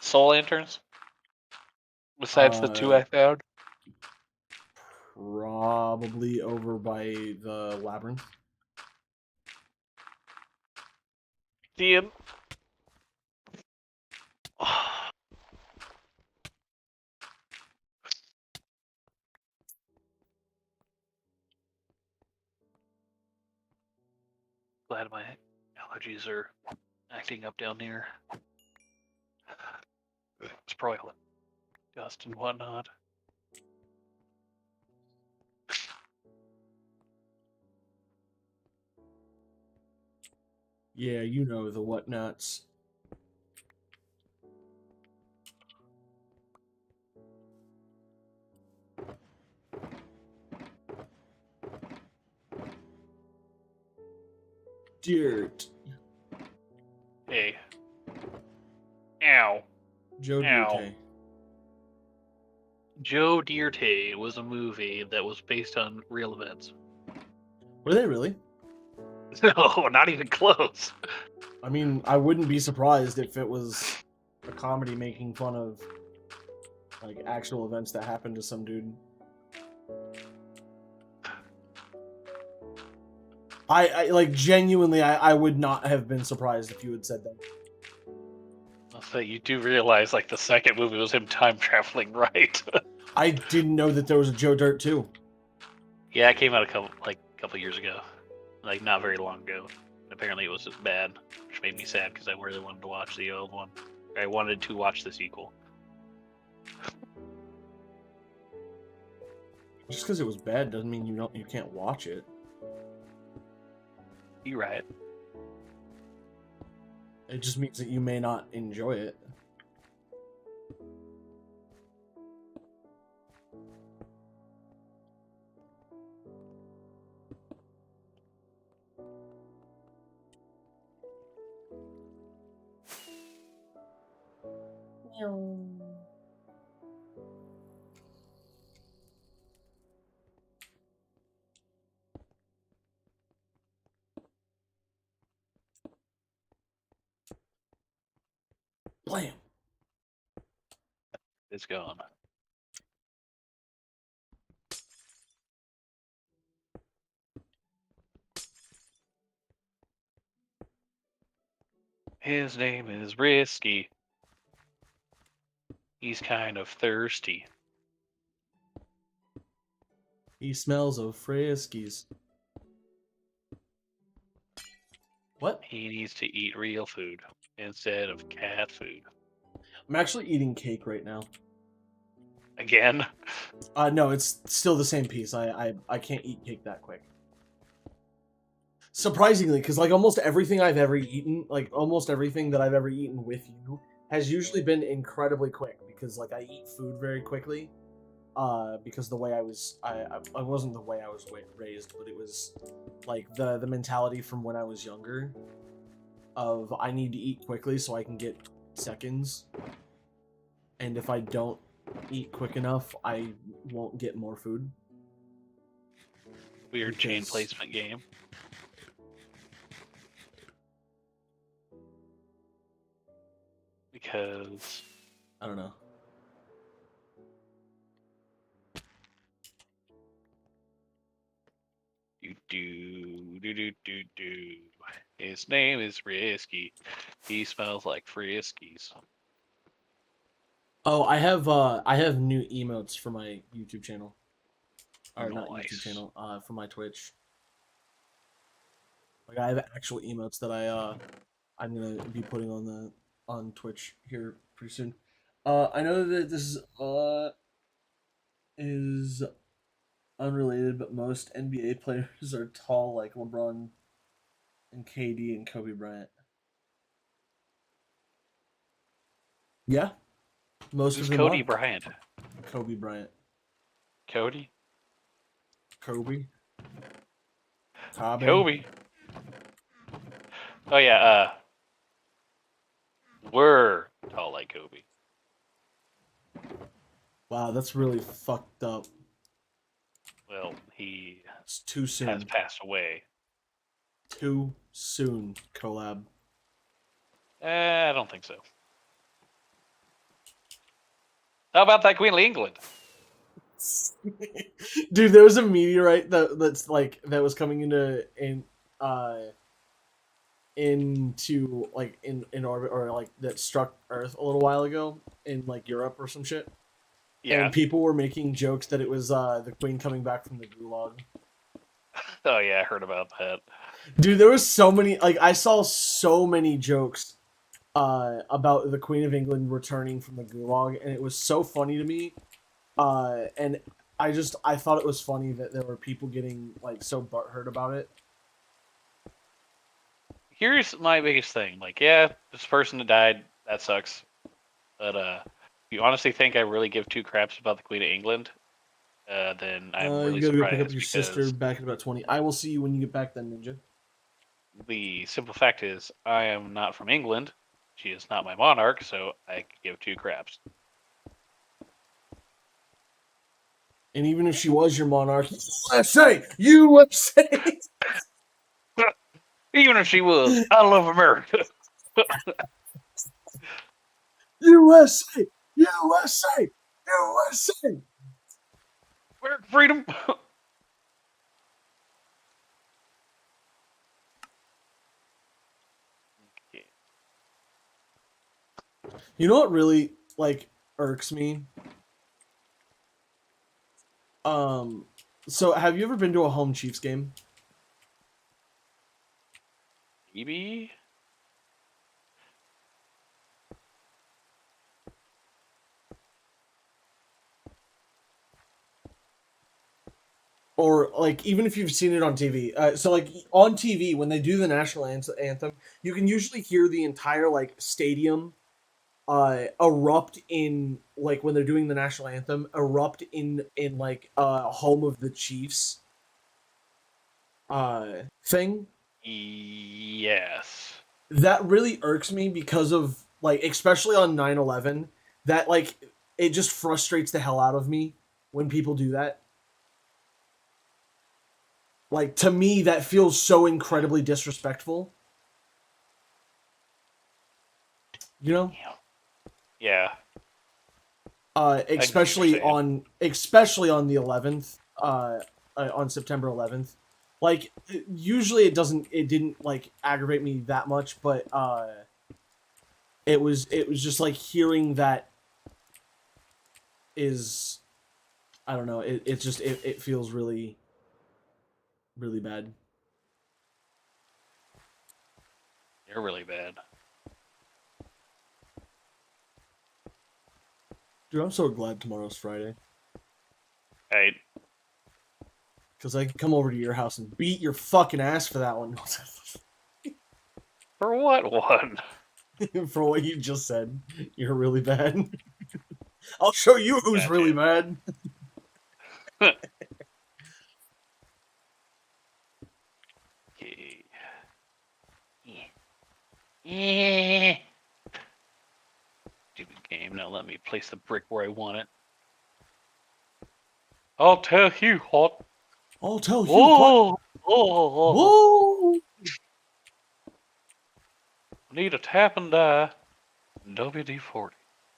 S1: soul lanterns besides the two I found?
S2: Probably over by the labyrinth.
S1: Ian. Glad my allergies are acting up down here. It's probably all the dust and whatnot.
S2: Yeah, you know the whatnots. Dirt.
S1: Hey. Ow.
S2: Joe
S1: Ow.
S2: Dirt.
S1: Joe Dirt was a movie that was based on real events.
S2: Were they really?
S1: No, not even close.
S2: I mean, I wouldn't be surprised if it was a comedy making fun of like actual events that happened to some dude. I like genuinely I would not have been surprised if you had said that.
S1: So you do realize like the second movie was him time traveling, right?
S2: I didn't know that there was a Joe Dirt too.
S1: Yeah, it came out a couple years ago. Like not very long ago. Apparently it was just bad, which made me sad because I really wanted to watch the old one. I wanted to watch the sequel.
S2: Just because it was bad doesn't mean you can't watch it.
S1: You're right.
S2: It just means that you may not enjoy it. Blam.
S1: It's gone. His name is Risky. He's kind of thirsty.
S2: He smells of Friskies. What?
S1: He needs to eat real food instead of cat food.
S2: I'm actually eating cake right now.
S1: Again?
S2: No, it's still the same piece. I can't eat cake that quick. Surprisingly, because like almost everything I've ever eaten, like almost everything that I've ever eaten with you, has usually been incredibly quick because like I eat food very quickly. Because the way I wasn't the way I was raised, but it was like the mentality from when I was younger of I need to eat quickly so I can get seconds, and if I don't eat quick enough, I won't get more food.
S1: Weird chain placement game. Because
S2: I don't know.
S1: do. His name is Risky. He smells like Friskies.
S2: Oh, I have new emotes for my YouTube channel. Or not YouTube
S1: Nice.
S2: channel, for my Twitch. Like I have actual emotes that I'm gonna be putting on Twitch here pretty soon. I know that this is unrelated, but most NBA players are tall like LeBron and KD and Kobe Bryant. Yeah, most
S1: Who's
S2: of them
S1: Cody
S2: are.
S1: Bryant?
S2: Kobe Bryant.
S1: Cody?
S2: Kobe. Kobe.
S1: Kobe. Oh yeah, we're tall like Kobe.
S2: Wow, that's really fucked up.
S1: Well, he
S2: It's too soon.
S1: has passed away.
S2: Too soon, Collab.
S1: I don't think so. How about that Queen of England?
S2: Dude, there was a meteorite that's like that was coming into like in orbit, or like that struck Earth a little while ago in like Europe or some shit.
S1: Yeah.
S2: And people were making jokes that it was the Queen coming back from the gulag.
S1: Oh yeah, I heard about that.
S2: Dude, there was so many, like I saw so many jokes about the Queen of England returning from the gulag, and it was so funny to me. And I thought it was funny that there were people getting like so butthurt about it.
S1: Here's my biggest thing. Like, yeah, this person that died, that sucks. But if you honestly think I really give two craps about the Queen of England, then I'm really
S2: You gotta go
S1: surprised
S2: pick up your
S1: because
S2: sister back in about 20. I will see you when you get back then, Ninja.
S1: the simple fact is I am not from England. She is not my monarch, so I could give two craps.
S2: And even if she was your monarch, USA! USA!
S1: Even if she was, I love America.
S2: USA! USA! USA!
S1: American freedom.
S2: You know what really like irks me? So have you ever been to a home Chiefs game?
S1: Maybe.
S2: Or like even if you've seen it on TV, so like on TV when they do the national anthem, you can usually hear the entire like stadium erupt in like when they're doing the national anthem, erupt in like home of the Chiefs thing.
S1: Yes.
S2: That really irks me because of like especially on 9/11, That like it just frustrates the hell out of me when people do that. Like to me, that feels so incredibly disrespectful. You know,
S1: Yeah. I can see what you're
S2: especially
S1: saying.
S2: on the 11th, on September 11th. Like usually it didn't like aggravate me that much, but it was just like hearing that is I don't know. It's just it feels really really bad.
S1: You're really bad.
S2: Dude, I'm so glad tomorrow's Friday
S1: Right.
S2: because I can come over to your house and beat your fucking ass for that one.
S1: For what one?
S2: For what you just said, you're really bad. I'll show you who's really
S1: Gotcha.
S2: bad.
S1: Okay. Yeah. Stupid game. Now let me place the brick where I want it. I'll tell you what.
S2: I'll tell you what.
S1: Oh, oh,
S2: Whoa!
S1: need a tap and die. WD-40.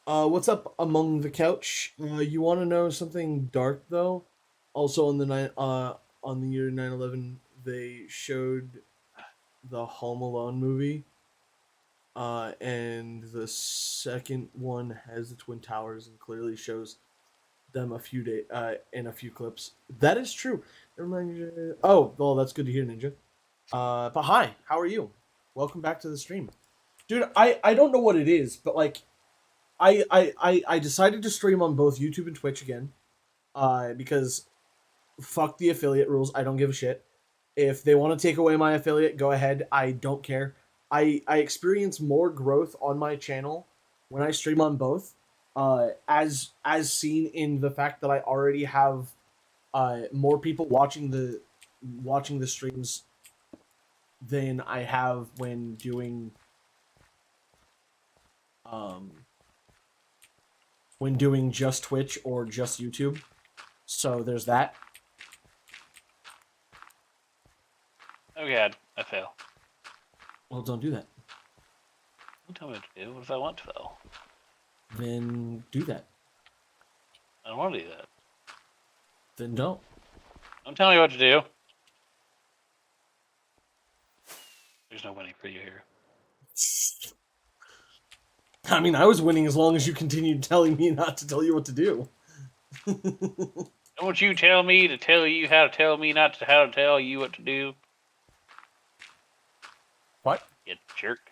S2: What's up among the couch? You want to know something dark though? Also on the year 9/11, they showed the Home Alone movie. And the second one has the Twin Towers and clearly shows them in a few clips. That is true. Never mind. Oh, well, that's good to hear, Ninja. But hi, how are you? Welcome back to the stream, dude. I don't know what it is, but like, I decided to stream on both YouTube and Twitch again. Because fuck the affiliate rules. I don't give a shit. If they want to take away my affiliate, go ahead. I don't care. I experience more growth on my channel when I stream on both. As seen in the fact that I already have more people watching the streams than I have um when doing just Twitch or just YouTube. So there's that.
S1: Oh god, I fail.
S2: Well, don't do that.
S1: Don't tell me what to do. What if I want to though?
S2: Then do that.
S1: I don't want to do that.
S2: Then don't.
S1: Don't tell me what to do. There's no winning for you here.
S2: I mean, I was winning as long as you continued telling me not to tell you what to do.
S1: Don't you tell me to tell you how to tell me not to how to tell you what to do.
S2: What?
S1: You jerk.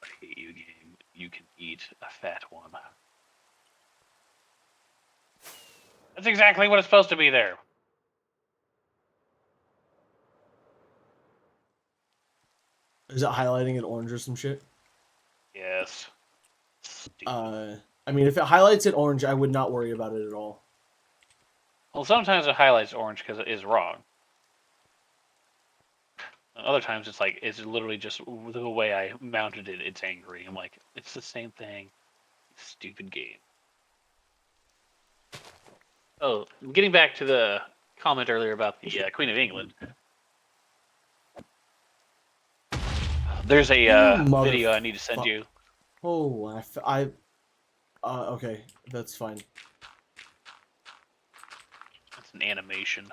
S1: I hate you, game. You can eat a fat one. That's exactly what it's supposed to be there.
S2: Is it highlighting in orange or some shit?
S1: Yes. Stupid.
S2: I mean, if it highlights it orange, I would not worry about it at all.
S1: Well, sometimes it highlights orange because it is wrong. Other times it's like, it's literally just the way I mounted it, it's angry. I'm like, it's the same thing. Stupid game. Oh, getting back to the comment earlier about the Queen of England. There's a video I need to send you.
S2: Oh, okay, that's fine.
S1: It's an animation.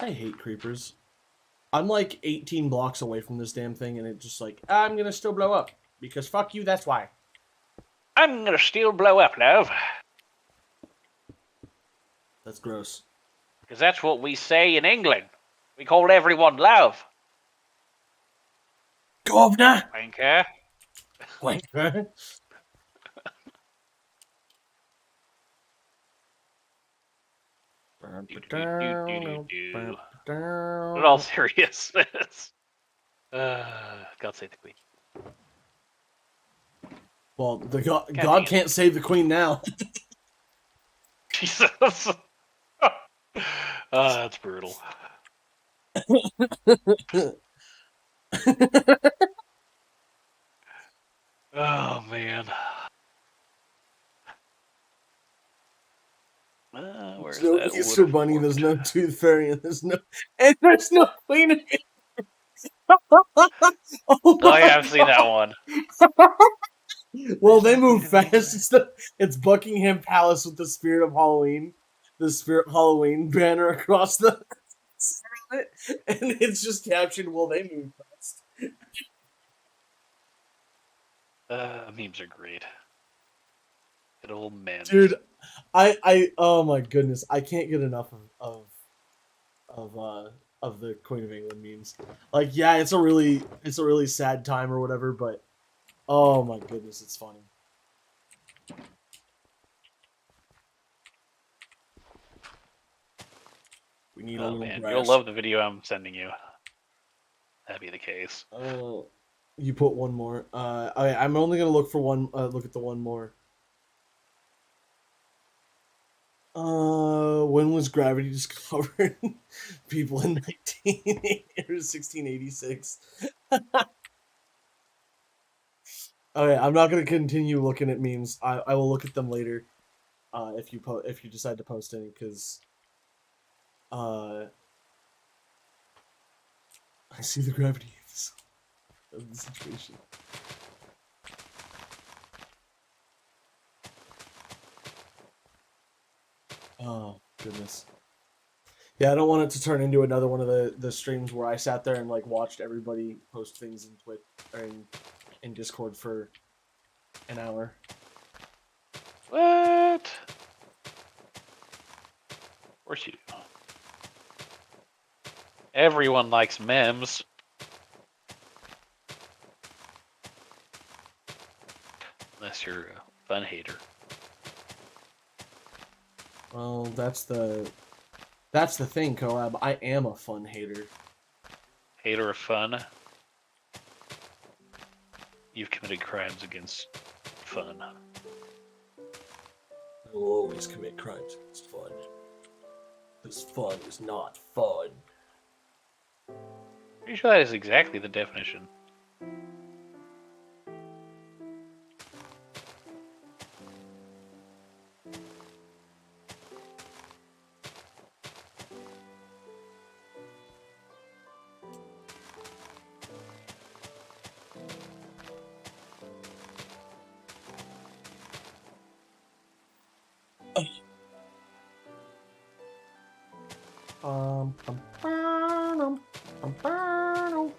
S2: I hate creepers. I'm like 18 blocks away from this damn thing, and it just like, I'm gonna still blow up. Because fuck you, that's why.
S1: I'm gonna still blow up, love.
S2: That's gross.
S1: Because that's what we say in England. We call everyone love.
S2: Governor!
S1: Wanker.
S2: Wanker.
S1: In all seriousness. God save the Queen.
S2: Well, God can't save the Queen now.
S1: Jesus. That's brutal. Oh man.
S2: There's
S1: Where's
S2: no
S1: that
S2: Easter
S1: wood
S2: bunny. There's
S1: fort?
S2: no tooth fairy, and there's no queen. Oh
S1: Oh yeah,
S2: my
S1: I've seen that
S2: god!
S1: one.
S2: Well,
S1: There's
S2: they
S1: no
S2: move
S1: Queen of
S2: fast.
S1: England.
S2: It's Buckingham Palace with the Spirit of Halloween, the Spirit Halloween banner across the, and it's just captioned. Well, they move fast,
S1: Memes are great. Good old memes.
S2: dude. Oh my goodness, I can't get enough of uh of the Queen of England memes. Like, yeah, it's a really sad time or whatever, but oh my goodness, it's funny. We need a
S1: Oh
S2: little
S1: man, you'll
S2: grass.
S1: love the video I'm sending you. That'd be the case.
S2: You put one more. I'm only gonna look for one. Look at the one more. When was gravity discovered? People in 1686. Okay, I'm not gonna continue looking at memes. I will look at them later. If you decide to post any, because uh, I see the gravity of the situation. Oh goodness. Yeah, I don't want it to turn into another one of the streams where I sat there and like watched everybody post things in Twitch or in Discord for an hour.
S1: What? Of course you do. Everyone likes memes. Unless you're a fun hater.
S2: Well, that's the thing, Collab. I am a fun hater.
S1: Hater of fun. You've committed crimes against fun.
S2: I will always commit crimes against fun. Because fun is not fun.
S1: Pretty sure that is exactly the definition.
S2: Bum, bum, bum, bum, bum.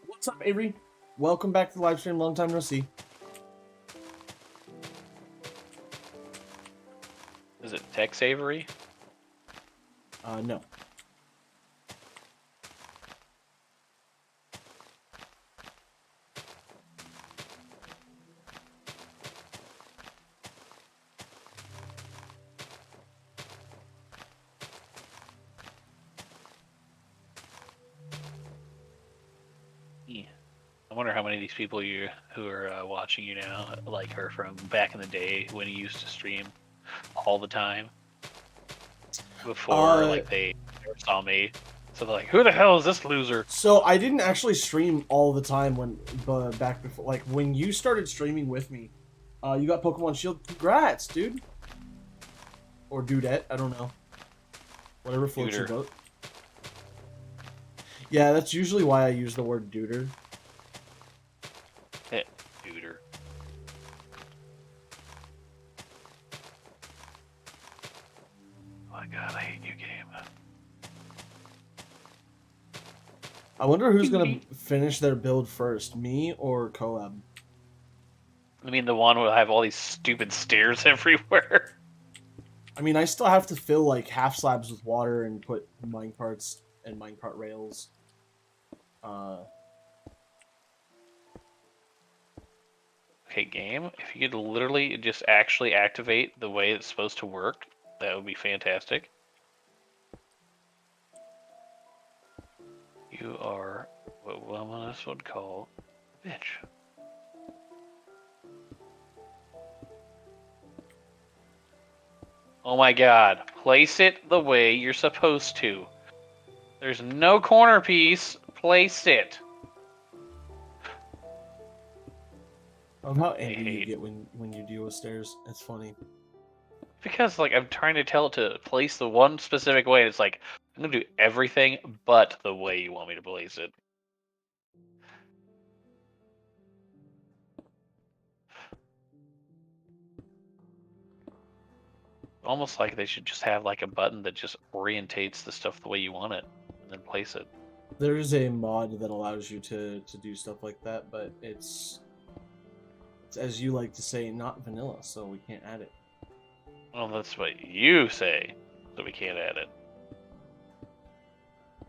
S2: What's up, Avery? Welcome back to the live stream. Long time no see.
S1: Is it Tex Avery?
S2: No.
S1: I wonder how many of these people who are watching you now like her from back in the day when you used to stream all the time before like they never saw me. So they're like, "Who the hell is this loser?"
S2: So I didn't actually stream all the time back before, like when you started streaming with me. You got Pokemon Shield. Congrats, dude. Or dudette, I don't know. Whatever floats your
S1: Duder.
S2: boat. Yeah, that's usually why I use the word duder.
S1: Duder. Oh my god, I hate you, game.
S2: I wonder who's gonna finish their build first, me or Collab.
S1: I mean, the one will have all these stupid stairs everywhere.
S2: I mean, I still have to fill like half slabs with water and put minecarts and minecart rails.
S1: Okay, game, if you could literally just actually activate the way it's supposed to work, that would be fantastic. You are what this would call a bitch. Oh my god, place it the way you're supposed to. There's no corner piece. Place it.
S2: How angry you get when you deal with stairs. It's funny.
S1: Because like I'm trying to tell it to place the one specific way, and it's like I'm gonna do everything but the way you want me to place it. Almost like they should just have like a button that just orientates the stuff the way you want it, and then place it.
S2: There's a mod that allows you to do stuff like that, but it's as you like to say, not vanilla, so we can't add it.
S1: Well, that's what you say, so we can't add it.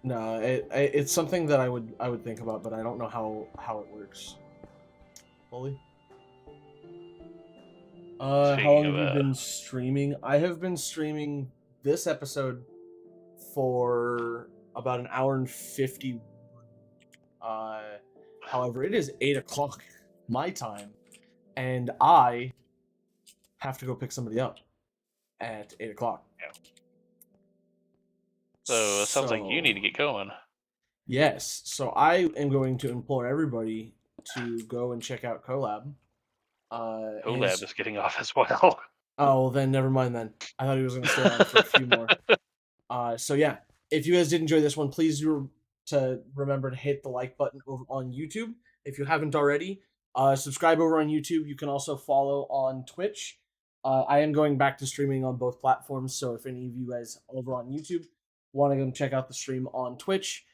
S2: No, it's something that I would think about, but I don't know how it works. Fully. How long have you been streaming? I have been streaming this episode for about an hour and 50. However, it is 8 o'clock my time, and I have to go pick somebody up at 8 o'clock.
S1: Yeah. So it sounds like you need to get going.
S2: Yes. So I am going to implore everybody to go and check out Collab.
S1: Collab is getting off as well.
S2: Oh, then never mind then. I thought he was going to stay on for a few more. So yeah, if you guys did enjoy this one, please remember to hit the like button over on YouTube. If you haven't already, subscribe over on YouTube. You can also follow on Twitch. I am going back to streaming on both platforms, so if any of you guys over on YouTube want to go check out the stream on Twitch,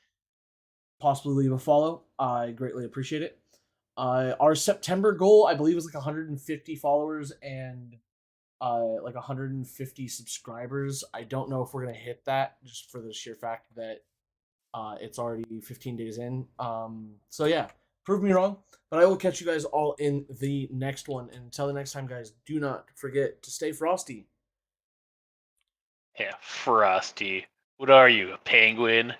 S2: possibly leave a follow. I greatly appreciate it. Our September goal, I believe, is like 150 followers and like 150 subscribers. I don't know if we're gonna hit that, just for the sheer fact that it's already 15 days in. So yeah, prove me wrong. But I will catch you guys all in the next one. And until the next time, guys, do not forget to stay frosty.
S1: Yeah, frosty. What are you, a penguin?